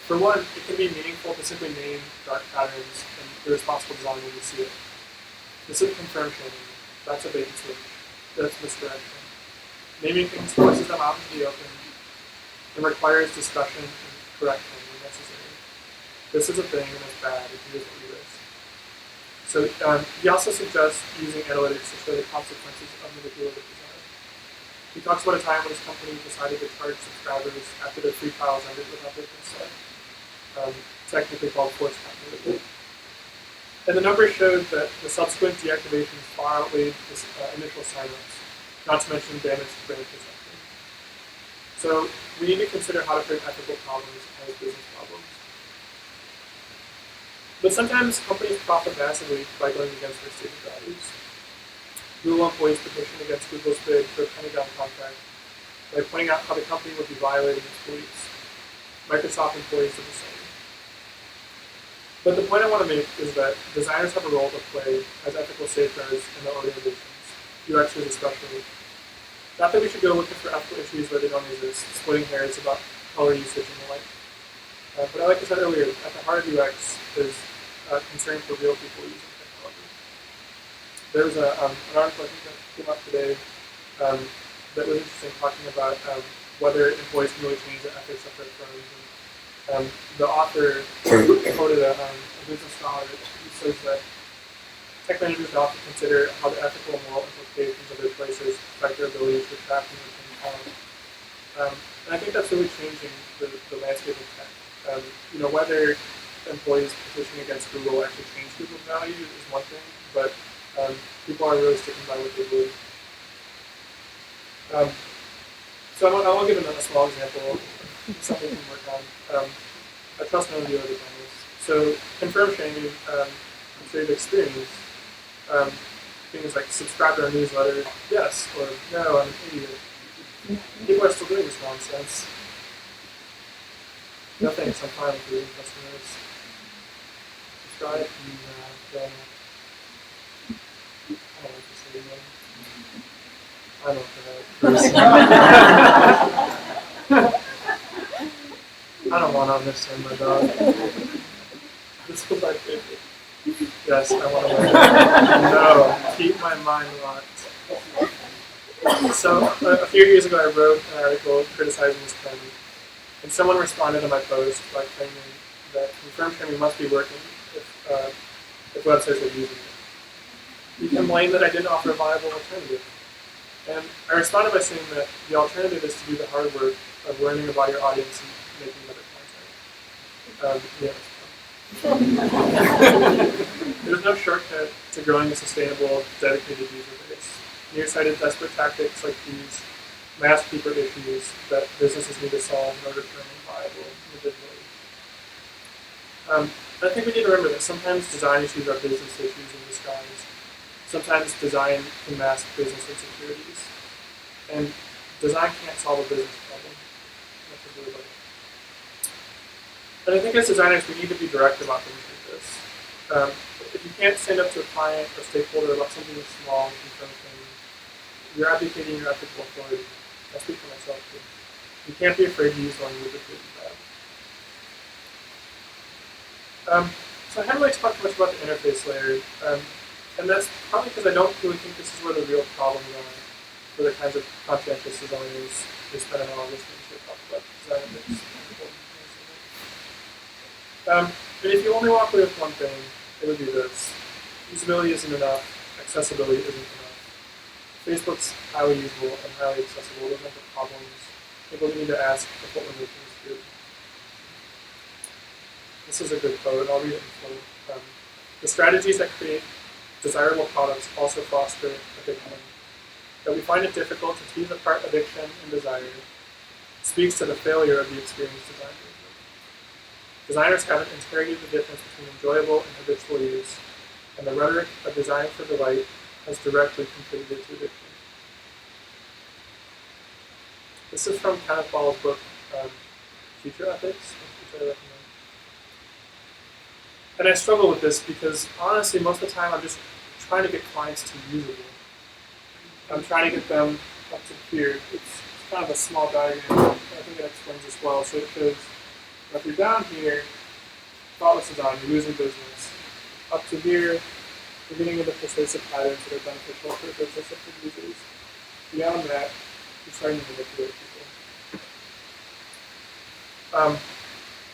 Speaker 7: For one, it can be meaningful to simply name dark patterns and irresponsible design when you see it. This isn't confirm shaming. That's a bait and switch. That's misdirection. Naming things forces them out into the open and requires discussion and correction when necessary. This is a thing and it's bad, and here's what we risk. So he also suggests using analytics to show the consequences of manipulative design. He talks about a time when his company decided to charge subscribers after their free trials ended without their consent, technically called forced continuity. And the numbers showed that the subsequent deactivations far outweighed the initial signups, not to mention damage to brand perception. So we need to consider how to frame ethical problems as business problems. But sometimes companies profit massively by going against their stated values. Google employees petitioned against Google's bid for a Pentagon contract by pointing out how the company would be violating its beliefs. Microsoft employees did the same. But the point I want to make is that designers have a role to play as ethical safeguards in their organizations, UXers especially. Not that we should go looking for ethical issues where they don't exist, splitting hairs about color usage and the like. But like I said earlier, at the heart of UX is concern for real people using technology. There was an article I think that came up today that was interesting, talking about whether employees can really change the ethics of their firms. And the author quoted a business scholar who says that tech managers often consider how the ethical and moral implications of their choices affect their ability to attract and retain And I think that's really changing the landscape of tech. Whether employees petitioning against Google actually change Google's value is one thing, but people are really sticking by what they believe. So I want to give a small example of something we can work on. I trust none of you other panels. So confirm shaming, I'm sure you've experienced. Things like subscribe to our newsletter, yes, or no, I'm an idiot. People are still doing this nonsense. No thanks, I'm fine with losing customers. Subscribe, then I don't like to say I don't want to understand my dog. This was my favorite. Yes, I want to learn. No, keep my mind locked. So, a few years ago I wrote an article criticizing this trend, and someone responded to my post by claiming that confirmed shaming must be working if websites are using it. He complained that I didn't offer a viable alternative. And I responded by saying that the alternative is to do the hard work of learning about your audience and making better content. There's no shortcut to growing a sustainable, dedicated user base. Nearsighted, desperate tactics like these mask deeper issues that businesses need to solve in order to remain viable individually. I think we need to remember that sometimes design issues are business issues in disguise. Sometimes design can mask business insecurities. And design can't solve a business problem. And I think as designers, we need to be direct about things like this. If you can't stand up to a client or stakeholder about something that's small and confirm things, you're abdicating your ethical authority. I speak for myself too. You can't be afraid to use language that is bad. So I haven't really talked much about the interface layer. And that's probably because I don't really think this is where the real problems are for the kinds of conscientious designers who spend an hour listening to talk about design ethics. And if you only walk away with one thing, it would be this. Usability isn't enough, accessibility isn't enough. Facebook's highly usable and highly accessible. Those are the problems. I think we need to ask if what we're making is good. This is a good quote, I'll read it in full. The strategies that create desirable products also foster addiction. That we find it difficult to tease apart addiction and desire speaks to the failure of the experienced design movement. Designers haven't interrogated the difference between enjoyable and habitual use, and the rhetoric of design for delight has directly contributed to addiction. This is from Kenneth Ball's book, Future Ethics, which I recommend. And I struggle with this because, honestly, most of the time I'm just trying to get clients to usable. I'm trying to get them up to here. It's kind of a small diagram. I think it explains this well. So it shows, if you're down here, thoughtless design, you're losing business. Up to here, you're getting into persuasive patterns that are beneficial for business and for users. Beyond that, you're starting to manipulate people.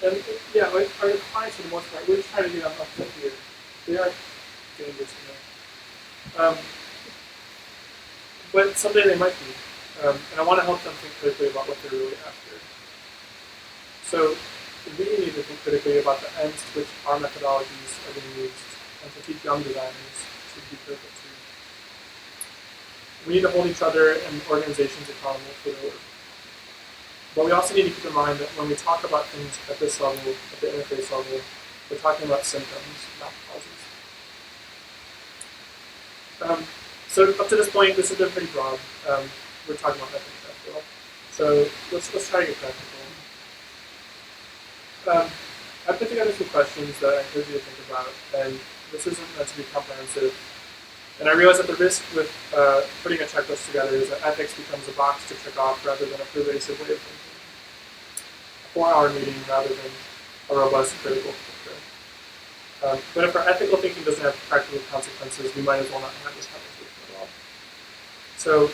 Speaker 7: And yeah, like our clients for the most part, we're just trying to get them up to here. They are dangerous to know. But someday they might be. And I want to help them think critically about what they're really after. So we need to think critically about the ends to which our methodologies are being used, and to teach young designers to be critical too. We need to hold each other and organizations accountable for their work. But we also need to keep in mind that when we talk about things at this level, at the interface level, we're talking about symptoms, not causes. So up to this point, this has been pretty broad. We're talking about ethics after all. So let's try to get practical. I put together some questions that I encourage you to think about, and this isn't meant to be comprehensive. And I realize that the risk with putting a checklist together is that ethics becomes a box to check off rather than a pervasive way of thinking. A 4-hour meeting rather than a robust critical picture. But if our ethical thinking doesn't have practical consequences, we might as well not have this conversation at all. So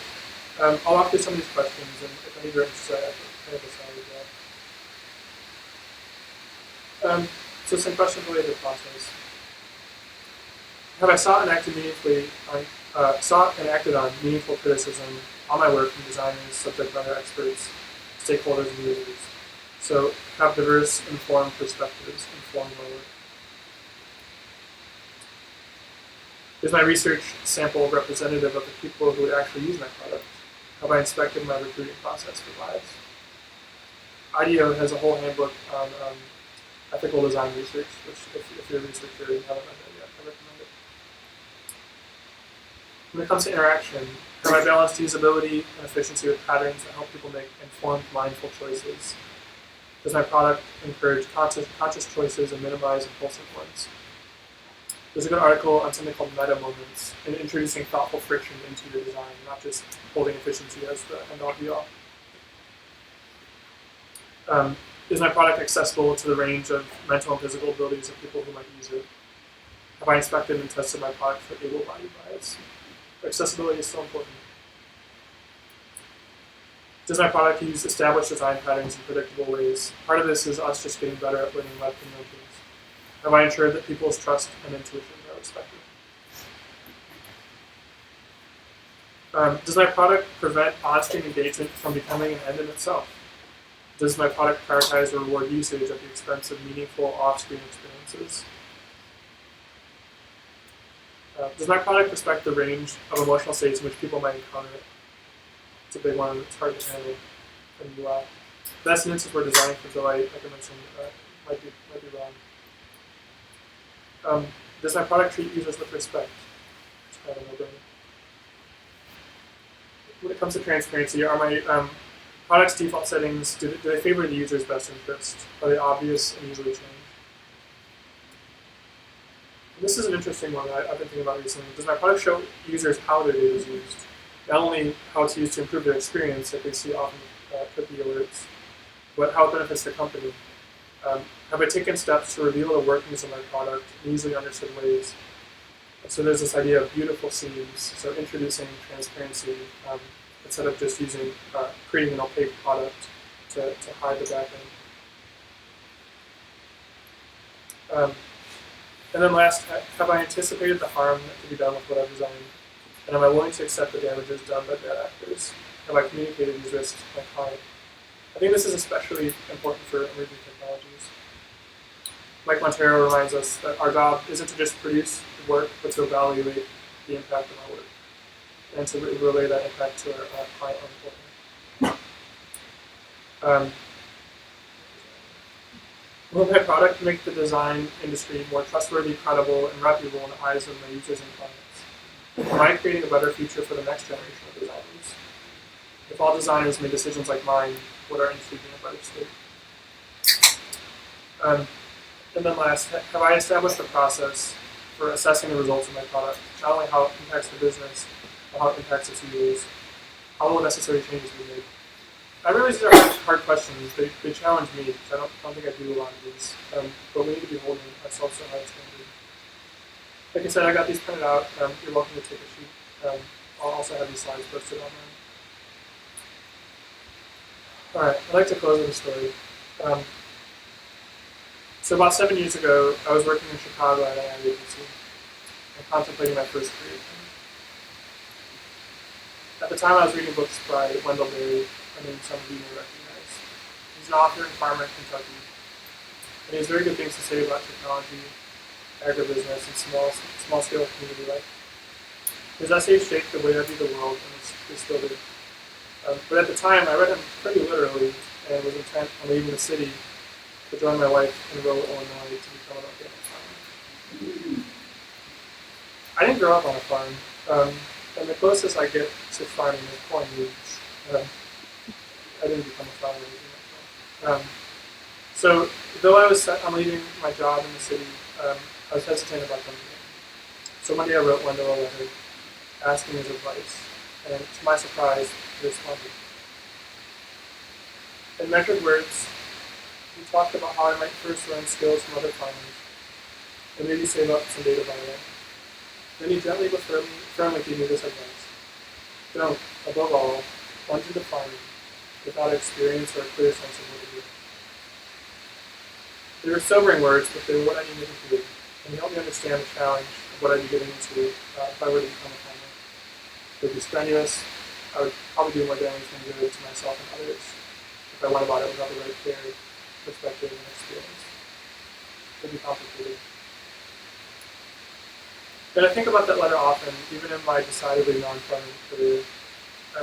Speaker 7: I'll walk through some of these questions, and if any of you are interested, I have a slide as well. So some questions related to the process. Have I sought and acted on meaningful criticism on my work from designers, subject matter experts, stakeholders, and users. So have diverse, informed perspectives inform my work. Is my research sample representative of the people who would actually use my product? Have I inspected my recruiting process for bias? IDEO has a whole handbook on ethical design research, which if you're a researcher and haven't read that yet, I recommend it. When it comes to interaction, have I balanced usability and efficiency with patterns that help people make informed, mindful choices? Does my product encourage conscious choices and minimize impulsive ones? There's a good article on something called meta moments and introducing thoughtful friction into your design, not just holding efficiency as the end-all be-all. Is my product accessible to the range of mental and physical abilities of people who might use it? Have I inspected and tested my product for able-bodied bias? Accessibility is so important. Does my product use established design patterns in predictable ways? Part of this is us just getting better at learning web communities. Have I ensured that people's trust and intuitions are respected? Does my product prevent on-screen engagement from becoming an end in itself? Does my product prioritize or reward usage at the expense of meaningful off-screen experiences? Does my product respect the range of emotional states in which people might encounter it? It's a big one, it's hard to handle from the UI. That's an instance where design for delight, like I mentioned, might be wrong. Does my product treat users with respect? It's kind of a no-brainer. When it comes to transparency, are my product's default settings, do they favor the user's best interest? Are they obvious and easily changed? And this is an interesting one that I've been thinking about recently. Does my product show users how their data is used? Not only how it's used to improve their experience, like we see often cookie alerts, but how it benefits the company. Have I taken steps to reveal the workings of my product in easily understood ways? So there's this idea of beautiful seams, so introducing transparency instead of just creating an opaque product to hide the back end. And then last, have I anticipated the harm that can be done with what I've designed? And am I willing to accept the damages done by bad actors? Have I communicated these risks to my client? I think this is especially important for emerging technologies. Mike Montero reminds us that our job isn't to just produce work, but to evaluate the impact of our work and to relay that impact to our client on Will my product make the design industry more trustworthy, credible, and reputable in the eyes of my users and clients? Am I creating a better future for the next generation of designers? If all designers made decisions like mine, would our industry be in a better state? And then last, have I established a process for assessing the results of my product, not only how it impacts the business, but how it impacts its users? How will necessary changes be made? I realize these are hard questions. They challenge me, because I don't think I do a lot of these. But we need to be holding ourselves to a high standard. Like I said, I got these printed out. You're welcome to take a sheet. I'll also have these slides posted online. All right, I'd like to close with a story. So about 7 years ago, I was working in Chicago at an ad agency and contemplating my first career change. At the time, I was reading books by Wendell Berry, I mean, some of you may recognize. He's an author and farmer in Kentucky, and he has very good things to say about technology, agribusiness, and small-scale community life. His essays shaped the way I view the world, and they still do. But at the time, I read him pretty literally and was intent on leaving the city to join my wife in rural Illinois to become an organic farmer. I didn't grow up on a farm, and the closest I get to farming is pulling weeds. I didn't become a farmer or anything like that. So, though I was set on leaving my job in the city, I was hesitant about coming here. So one day I wrote Wendell a letter asking his advice, and to my surprise, he responded. In measured words, he talked about how I might first learn skills from other farmers, and maybe save up some data by then. Then he gently but firmly gave me this advice. Don't, above all, plunge into farming without experience or a clear sense of what to do. They were sobering words, but they were what I needed to do, and they helped me understand the challenge of what I'd be getting into if I were to become a farmer. It would be strenuous, I would probably do more damage than good to myself and others if I went about it without the right care, perspective, and experience. It would be complicated. And I think about that letter often, even in my decidedly non-friendly career.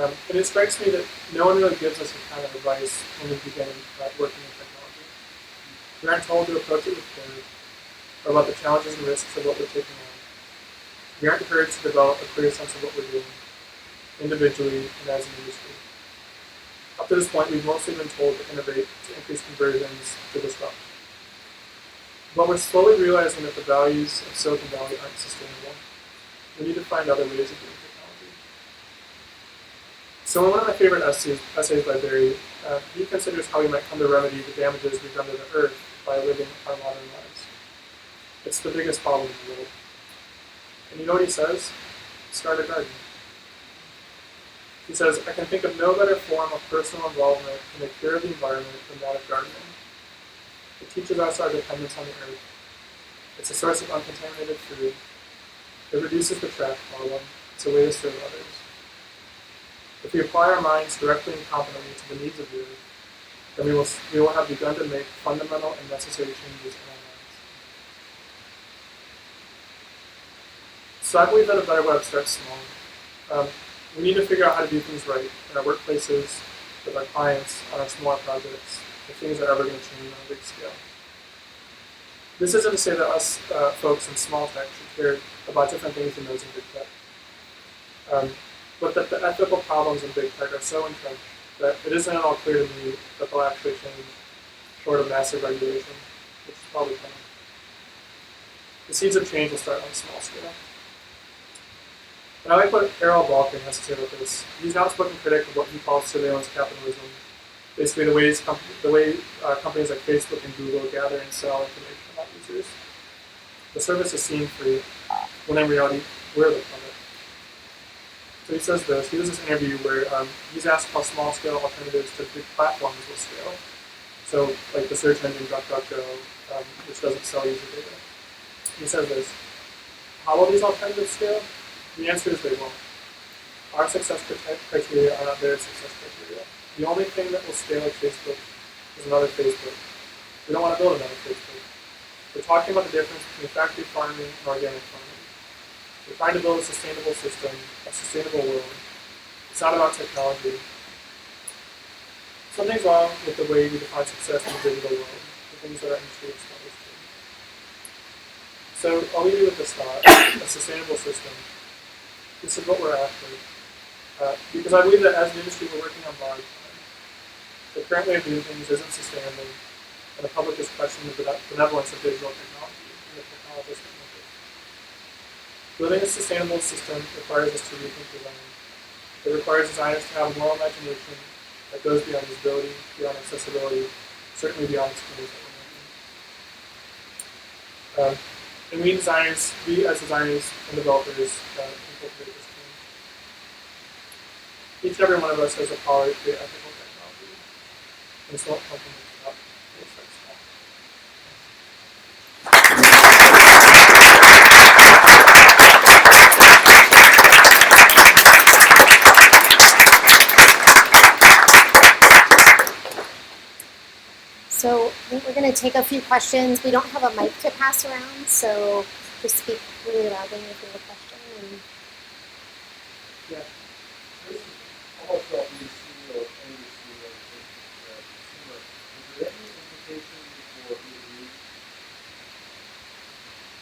Speaker 7: And it strikes me that no one really gives us a kind of advice when we begin working in technology. We aren't told to approach it with care, or about the challenges and risks of what we're taking on. We aren't encouraged to develop a clear sense of what we're doing, individually and as an industry. Up to this point, we've mostly been told to innovate, to increase conversions, to disrupt. But we're slowly realizing that the values of Silicon Valley aren't sustainable. We need to find other ways of doing technology. So in one of my favorite essays by Barry, he considers how we might come to remedy the damages we've done to the Earth by living our modern lives. It's the biggest problem in the world. And you know what he says? Start a garden. He says, I can think of no better form of personal involvement in the care of the environment than that of gardening. It teaches us our dependence on the earth. It's a source of uncontaminated food. It reduces the trash problem. It's a way to serve others. If we apply our minds directly and competently to the needs of the earth, then we will have begun to make fundamental and necessary changes in our lives. So I believe that a better web starts small. We need to figure out how to do things right in our workplaces, with our clients, on our smaller projects, the things that are ever going to change on a big scale. This isn't to say that us folks in small tech should care about different things than those in big tech. But that the ethical problems in big tech are so entrenched that it isn't at all clear to me that they'll actually change short of massive regulation, which is probably coming. The seeds of change will start on a small scale. And I like what Errol Balkin has to say about this. He's an outspoken critic of what he calls surveillance capitalism, basically the way companies like Facebook and Google gather and sell information about users. The service is seen free, when in reality, we're the public. So he says this. He does this interview where he's asked how small-scale alternatives to big platforms will scale. So, like the search engine DuckDuckGo, which doesn't sell user data. He says this. How will these alternatives scale? The answer is they won't. Our success criteria are not their success criteria. The only thing that will scale like Facebook is another Facebook. We don't want to build another Facebook. We're talking about the difference between factory farming and organic farming. We're trying to build a sustainable system, a sustainable world. It's not about technology. Something's wrong with the way we define success in the digital world, the things that our industry exposed to. So I'll leave you with this thought, a sustainable system. This is what we're after. Because I believe that as an industry we're working on borrowed time. The current way of doing things isn't sustainable, and the public is questioning the benevolence of digital technology and the technologists that make it. Building a sustainable system requires us to rethink design. It requires designers to have a moral imagination that goes beyond usability, beyond accessibility, certainly beyond the screens that we're making. And we as designers and developers, incorporate this change. Each and every one of us has the power to create ethical technology. And it's not something that's about it starts small.
Speaker 1: So I think we're going to take a few questions. We don't have a mic to pass around, so just speak really loudly if you have a question. And
Speaker 3: Yeah. This is almost what we see or industry or consumer. Is there any implications for B2B?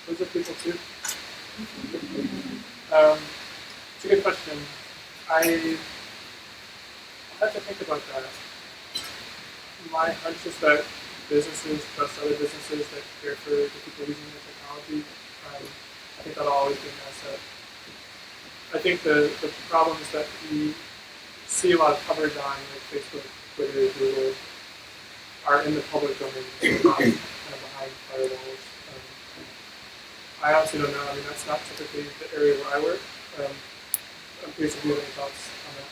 Speaker 7: Those are people too. It's a good question. I have to think about that. My hunch is that businesses trust other businesses that care for the people using the technology. I think that'll always be an asset. I think the problem is that we see a lot of coverage on like Facebook, Twitter, Google are in the public domain, so not kind of behind firewalls. I honestly don't know. I mean, that's not typically the area where I work. I'm curious if you have any thoughts on that.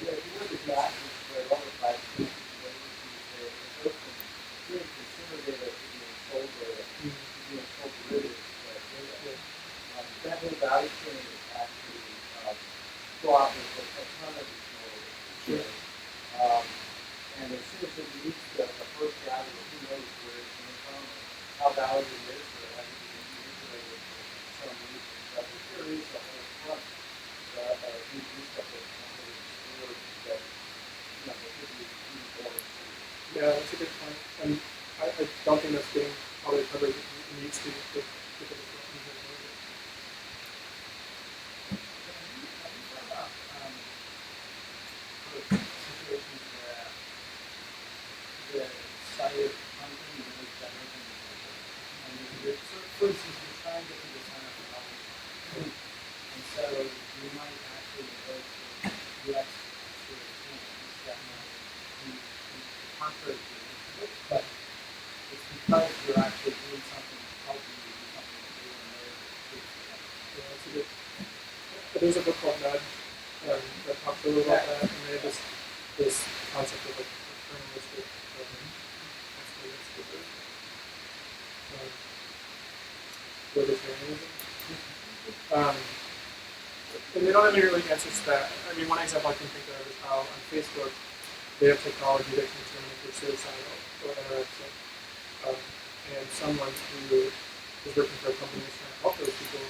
Speaker 3: Yeah, if you look at that, where a lot of privacy is doing consumer data is being sold data, is being sold derivatives data. That whole value chain is actually co-opting for
Speaker 7: Yeah, that's a good point. And I don't think that's getting all the coverage it needs to because it's not easy to do.
Speaker 2: Have you thought about sort of situations where the site of hunting is better than the nature? And you're sort of, for instance, you're trying to get people to sign up for health insurance. And so you might actually invoke sort of UX sort of things that might be contrary to your nature, but it's because you're actually doing something to help you do something that they were never good for.
Speaker 7: Yeah, that's a good. There's a book called Mud that talks a little about that, and they have this concept of like paternalistic libertarianism. And they don't have any really answers to that. I mean, one example I can think of is how on Facebook they have technology that can determine if you're suicidal or anorexic. And someone who is working for a company that's trying to help those people,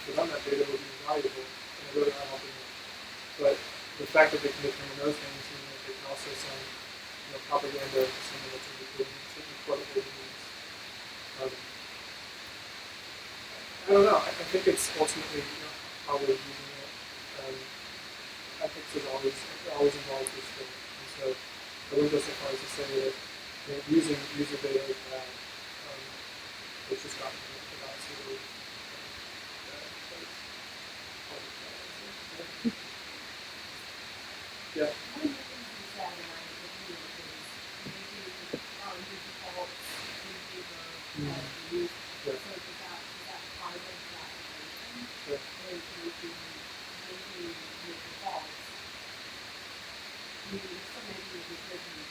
Speaker 7: for them that data will be invaluable, and they really are helping them. But the fact that they can determine those things means that they can also send propaganda to someone that's indicating certain quote-able needs. I don't know. I think it's ultimately how they're using it. Ethics is always involved with this thing. And so I wouldn't go so far as to say that using user data is bad. It's just not about sort of yeah.
Speaker 5: One of the things you said, and I agree with, is maybe our defaults in favor of the use.
Speaker 7: Yeah.
Speaker 5: So is that part of the application?
Speaker 7: Sure.
Speaker 5: Is maybe your defaults. I mean, there's so many decisions.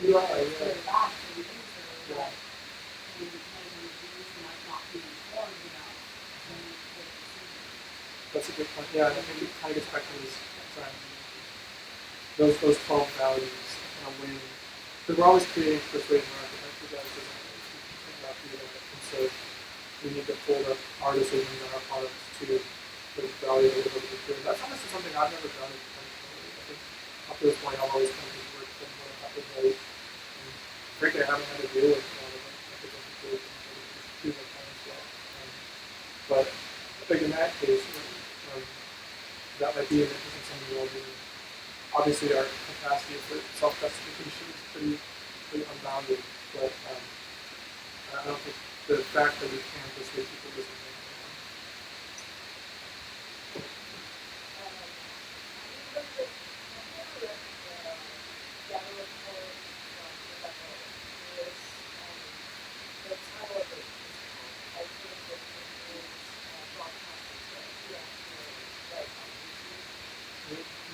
Speaker 7: You are,
Speaker 5: It's
Speaker 7: yeah.
Speaker 5: good or bad for the user,
Speaker 7: Yeah.
Speaker 5: but maybe the user might not be informed enough to make a decision.
Speaker 7: That's a good point. Yeah, I think it kind of gets back to this. Sorry. Those 12 values and a win. Because we're always creating persuasion architecture that doesn't not do that. And so we need to fold up our decisions and our products to the value that we're looking for. That's honestly something I've never done intentionally. I think up to this point I've always come to work from what I thought was right. And frankly I haven't had to deal with a lot of ethical situations that do that kind of stuff. But I think in that case, that might be an interesting something we'll do. Obviously, our capacity for self-justification is pretty unbounded, but I don't think the fact that we can persuade people doesn't make it wrong.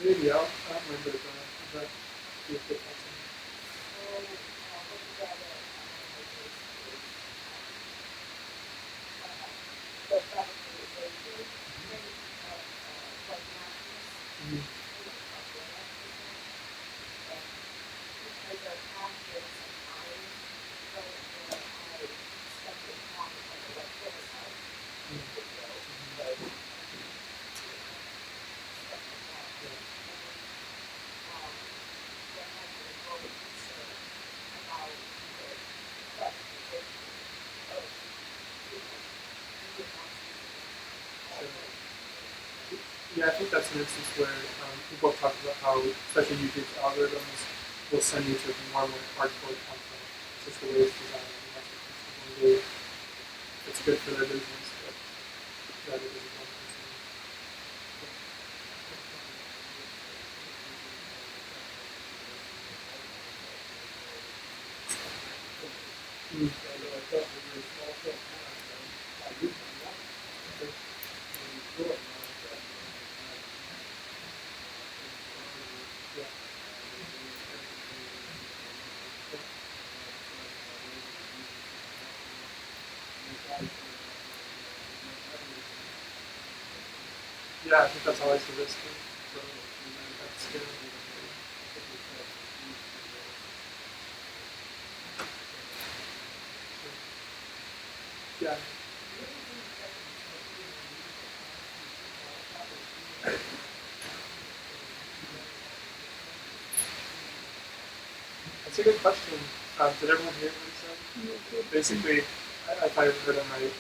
Speaker 7: Maybe I don't remember it, but that be a good question. Yeah, I think that's an instance where people have talked about how, especially YouTube's algorithms, will send you to more and more hardcore content. It's just the way it's designed. And that's what keeps people engaged. It's good for their business, but that it isn't one concern. Yeah, I think that's always the risk. So that's scary. Yeah. That's it's a good question. Did everyone hear what he said? Basically, if I heard him right,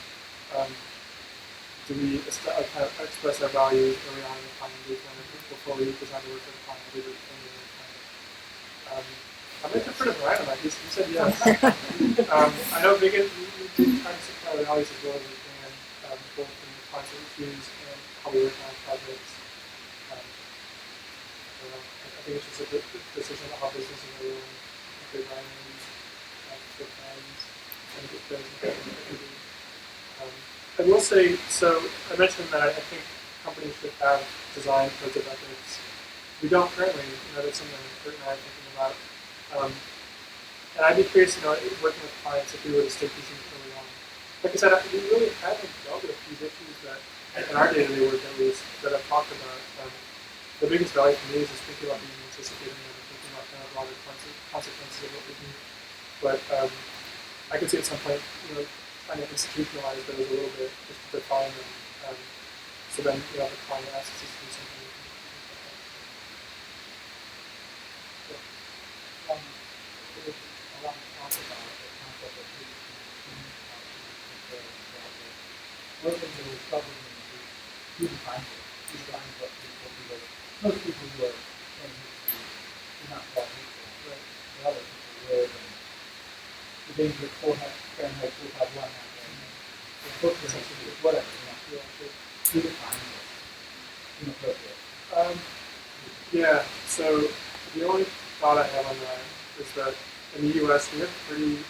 Speaker 7: do we kind of express our values early on in the client engagement before we design the work for the client? I'm going to defer to Brian on that. He said yes. I know we try to supply the values as well as we can, both in the clients that we choose and how we work on projects. I think it's just a good decision on how businesses are doing, good values, good values, and good things. I will say, so I mentioned that I think companies should have design codes of ethics. We don't currently, that's something Kurt and I are thinking about. And I'd be curious, working with clients if we were to start these things early on. Like I said, we really haven't dealt with these issues that, in our day-to-day work at least, that I've talked about. The biggest value for me is just thinking about being anticipating and thinking about kind of broader consequences of what we do. But I could see at some point, trying to institutionalize those a little bit, just define them. So then, the client asks us to do something.
Speaker 8: There's a lot of talk about the concept of one of the things that we're struggling with is who defines it. Who defines what people do? Most people who are saying history do not call it hateful. Right? But other people would. And the danger of Fahrenheit 451 happening. The book is whatever. Who defines it? Inappropriate.
Speaker 7: Yeah. So the only thought I have on that is that in the U.S. we have pretty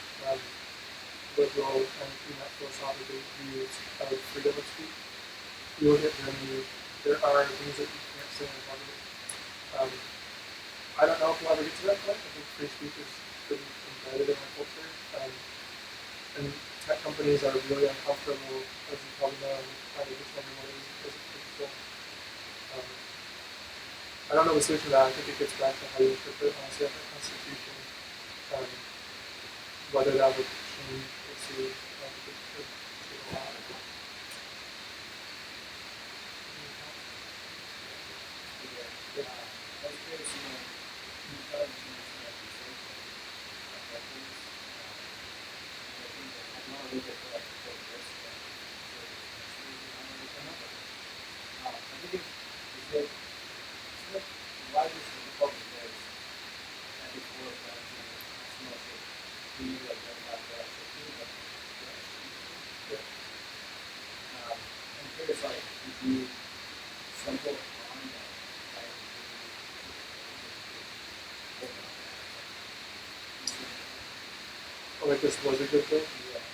Speaker 7: liberal and philosophical views of freedom of speech. You look at Germany, there are things that you can't say in public. I don't know if we'll ever get to that point. I think free speech is pretty embedded in our culture. And tech companies are really uncomfortable, as you probably know, trying to determine what is acceptable. I don't know the solution to that. I think it gets back to how you interpret honestly the Constitution. Whether that would change, we'll see. Like this was a good thing.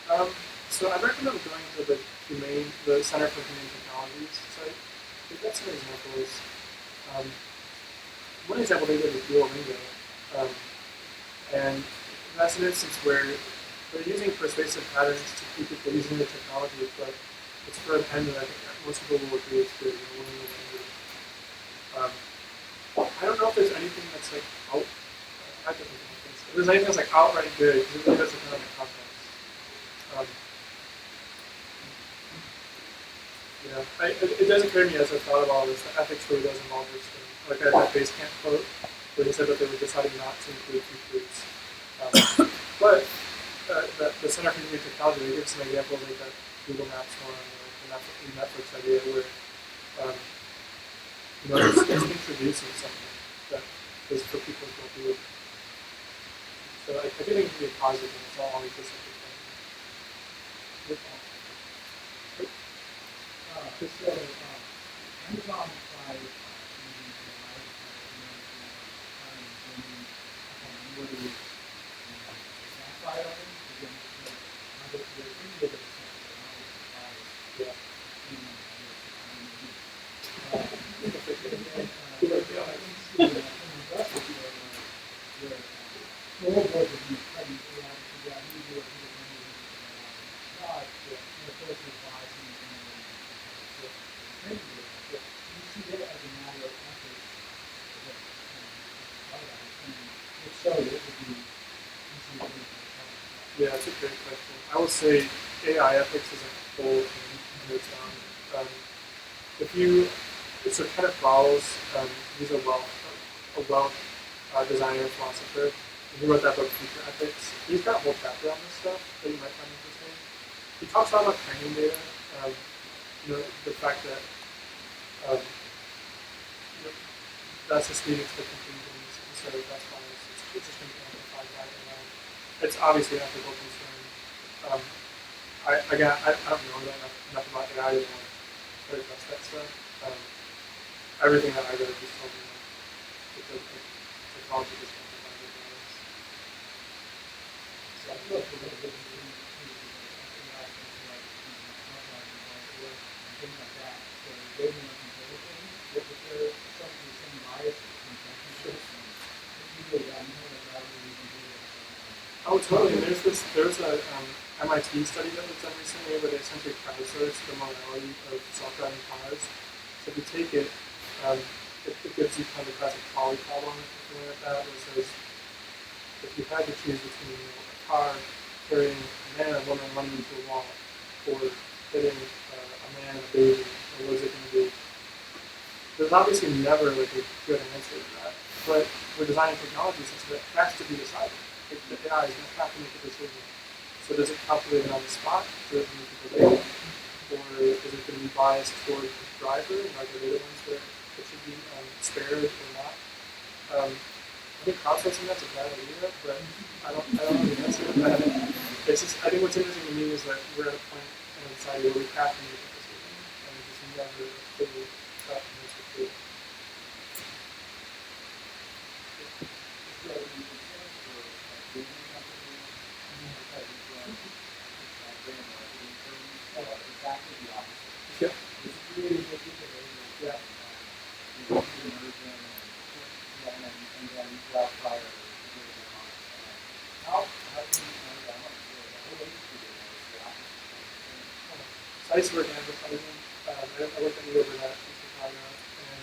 Speaker 7: Yeah. So I recommend going to the Center for Humane Technologies site. They've got some examples. One example they did is Duolingo, and that's an instance where they're using persuasive patterns to keep people using the technology, but it's for an end that I think most people will agree it's good. Learning the language. I don't know if there's anything that's like if there's anything that's like outright good, because it really does depend on the context. It does occur to me as I thought of all this that ethics really does involve this thing. Like I had that Basecamp quote where they said that they were deciding not to include two groups. But the Center for Humane Technology, they give some examples like that Google Maps one or the Netflix idea where it's introducing something that is for people to do. So I think it can be a positive, and it's not always just a good thing.
Speaker 8: Just so, Amazon applies using AI, what do you satisfy of it? Again, there's any bit of a sense that knowledge applies. Yeah. The whole board of you study AI to figure out who you are, who the money is, not, and of course, your biases and you see that as a matter of ethics. If so, it would be
Speaker 7: yeah, that's a great question. I will say AI ethics is a whole thing on its own. So Kenneth Rawls, he's a Welsh designer and philosopher, he wrote that book, Future Ethics. He's got a whole chapter on this stuff that you might find interesting. He talks a lot about training data, the fact that that's just leading to the conclusions, so that's why it's just going to be amplified by AI. It's obviously an ethical concern. I don't know enough about AI to address that stuff. Everything that I read just told me that the technology just amplifies it.
Speaker 8: So I feel like we're going to get into AI things like and things like that. So they may not control things, but there are some of the same biases and relationships and usually I know that rather than even do it.
Speaker 7: Oh, totally. There's a MIT study that was done recently where they essentially crowdsourced the morality of self-driving cars. So if you take it, it gives you kind of a classic trolley problem or something like that, where it says if you had to choose between a car carrying a man and a woman running into a wall, or hitting a man and a baby, or what is it going to be? There's obviously never like a good answer to that, but we're designing technology such that it has to be decided. The AI is going to have to make a decision. So does it calculate it on the spot? Does it need to delay it? Or is it going to be biased toward the driver? Are there other ones where it should be spared or not? I think crowdsourcing that's a bad idea, but I don't know the answer to that. It's just, I think what's interesting to me is that we're at a point in society where we have to make a decision, and we just never fully got the answer to it.
Speaker 8: So the concerns for gaming companies, because it's brand marketing firms, exactly the opposite.
Speaker 7: Yeah.
Speaker 8: It's really good behavior. Yeah. Immersion and then wildfire. How can you find out? What ways to do this? The opposite.
Speaker 7: So I used to work in advertising. I worked at NoVA in Chicago, and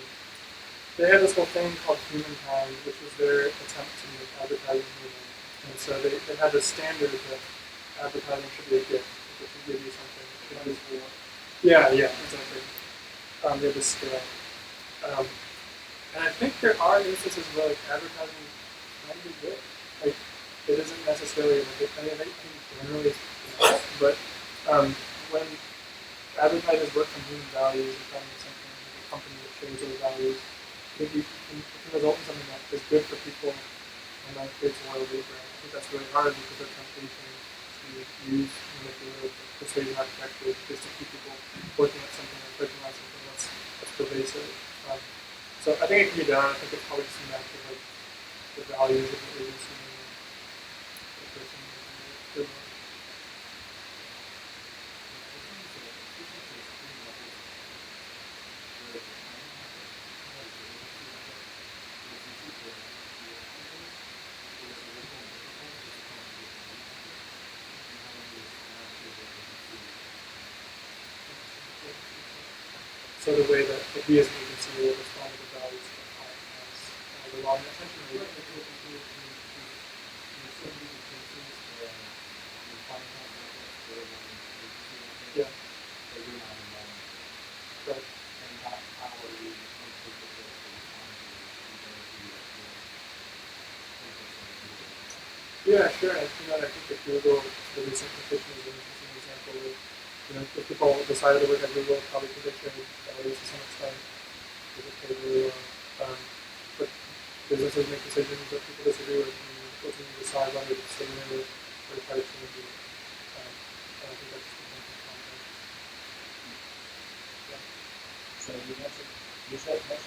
Speaker 7: they had this whole thing called Humankind, which was their attempt to make advertising human. And so they had this standard that advertising should be a gift. It should give you something. Yeah, exactly. They have this scale. And I think there are instances where like advertising can be good. Like it isn't necessarily like I think generally it's not, but when advertisers work from human values and finding something like a company that shares those values, it can result in something that is good for people and then creates a loyalty brand. I think that's really hard because the temptation to use manipulative persuasion architecture is to keep people working at something and clicking on something that's pervasive. So I think it can be done. I think it's probably just back to like the values of the agency and the person. So the way that we as an agency will respond to the values that the client has, the long attention rate. Yeah. Right. Yeah, sure. I think that Google, the recent petition is an interesting example of, if people decided to work at Google, probably because they shared values to some extent, they get paid really well. But businesses make decisions that people disagree with, and ultimately decide whether to stay there or try to change it. And I think that's just the context. Yeah.
Speaker 9: So you mentioned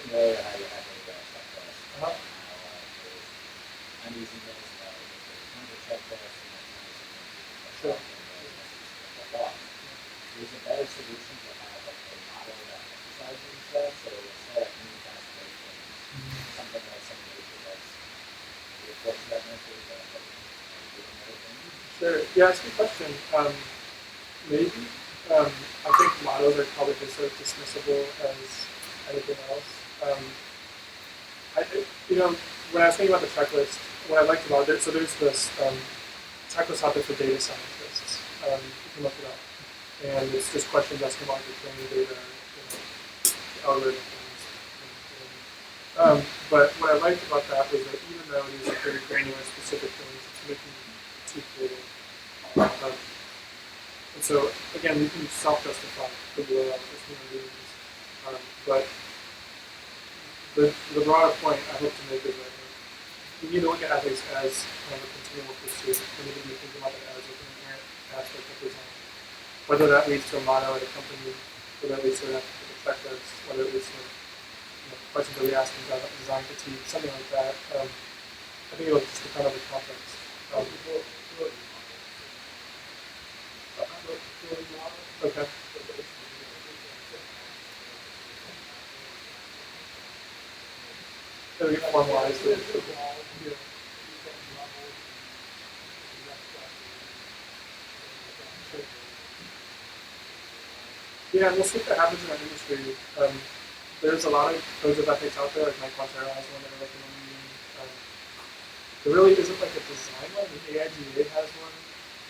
Speaker 9: earlier how you have a checklist. I'm using this kind of checklist and
Speaker 7: Sure.
Speaker 9: There's a better solution to have like a model that emphasizes that. So instead of any kind of something like some nature that's reflects that nature that doing other things.
Speaker 7: Sure. Yeah, that's a good question. Maybe. I think models are probably just as dismissible as anything else. When I was thinking about the checklist, what I liked about it, so there's this checklist out there for data scientists. You can look it up. And it's just questions asking about your training data, algorithms, But what I liked about that was that even though it is a very granular, specific things, it's making it too creative. And so, again, you can self-justify the layout as human beings. But the broader point I hope to make is that we need to look at ethics as kind of a continual pursuit. We need to be thinking about it as an inherent aspect of design. Whether that leads to a motto at a company, whether that leads to an ethical checklist, whether it leads to questions that we ask about design fatigue, something like that. I think it'll just depend on the context. Okay. So we formalize it. Yeah, and we'll see what happens in our industry. There's a lot of codes of ethics out there, like Mike Montero has one that I recommend. There really isn't like a design one. The AIGA has one,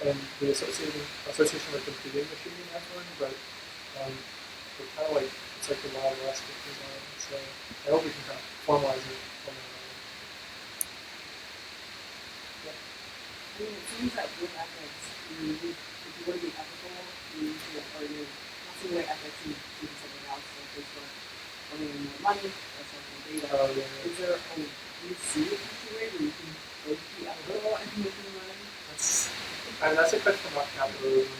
Speaker 7: and the Association of Computing Machining has one, but they're kind of like, it's like the Wild West with design. So I hope we can kind of formalize it.
Speaker 5: I mean, it seems like with ethics, if you want to be ethical, you need to, or you're not seeing like ethics and do something else, like Facebook, earning more money, or something data. Is there a, do you see a future way where you can both be ethical and making money?
Speaker 7: That's a question about capitalism.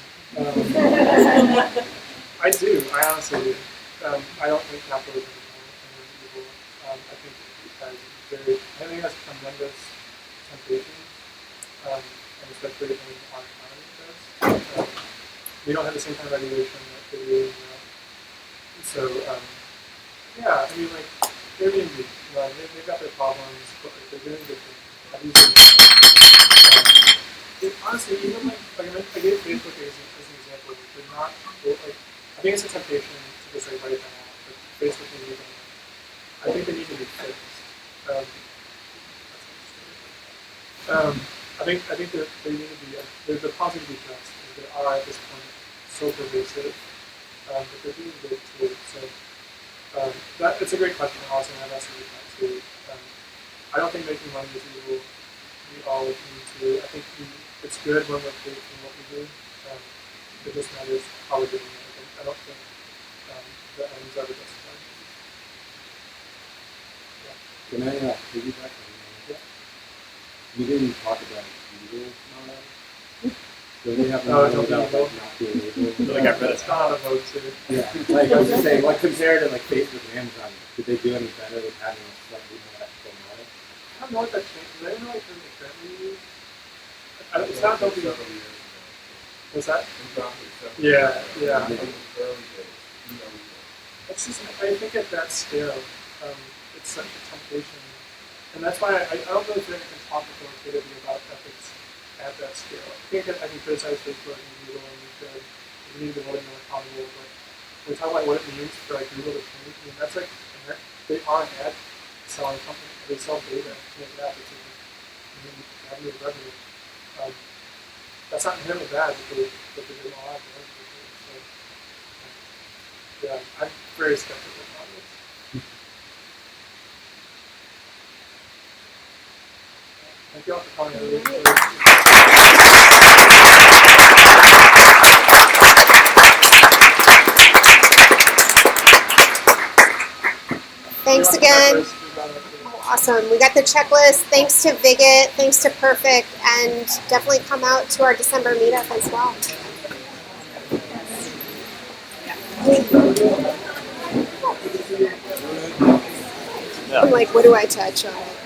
Speaker 7: I do. I honestly do. I don't think capitalism is evil. I think it has tremendous temptation. And especially in our economy does. We don't have the same kind of regulation that they do. So, yeah, I mean, like, Airbnb, they've got their problems, but like, they're doing good things. Honestly, even I gave Facebook as an example. They're not, like, I think it's a temptation to just like write them off. Like, Facebook and everything. I think they need to be fixed. I think that they need to be, the positive be addressed, because they are at this point so pervasive, but they're doing good too. So it's a great question, also, and I've asked you that too. I don't think making money is evil. We all need to. I think it's good when we're paid for what we do. It just matters how we're doing it. I don't think the ends are the best one.
Speaker 10: Can I piggyback on that? Yeah. You didn't talk about Google now. So they have no about like not being able.
Speaker 7: They got rid of not on a vote too.
Speaker 10: Yeah. Like I was just saying, like compared to like Facebook and Amazon, did they do any better with having a slightly more ethical model?
Speaker 7: I don't know what that changed. Do they know like who they currently use? It's not open. What's that? Yeah. It's just, I think at that scale, it's such a temptation. And that's why I don't really think I can talk authoritatively about ethics at that scale. I think I can criticize Facebook and Google, and we need to be holding them accountable, but when we talk about what it means for like Google to change, I mean, that's like, they are an ad selling company. They sell data to make it happen. Avenue of revenue. That's not inherently bad, but they did a lot of revenue. So, yeah, I'm very skeptical about this. Thank you all for coming.
Speaker 1: Thanks again. Awesome. We got the checklist. Thanks to Viget. Thanks to Perfect. And definitely come out to our December meetup as well. I'm like, what do I touch on it?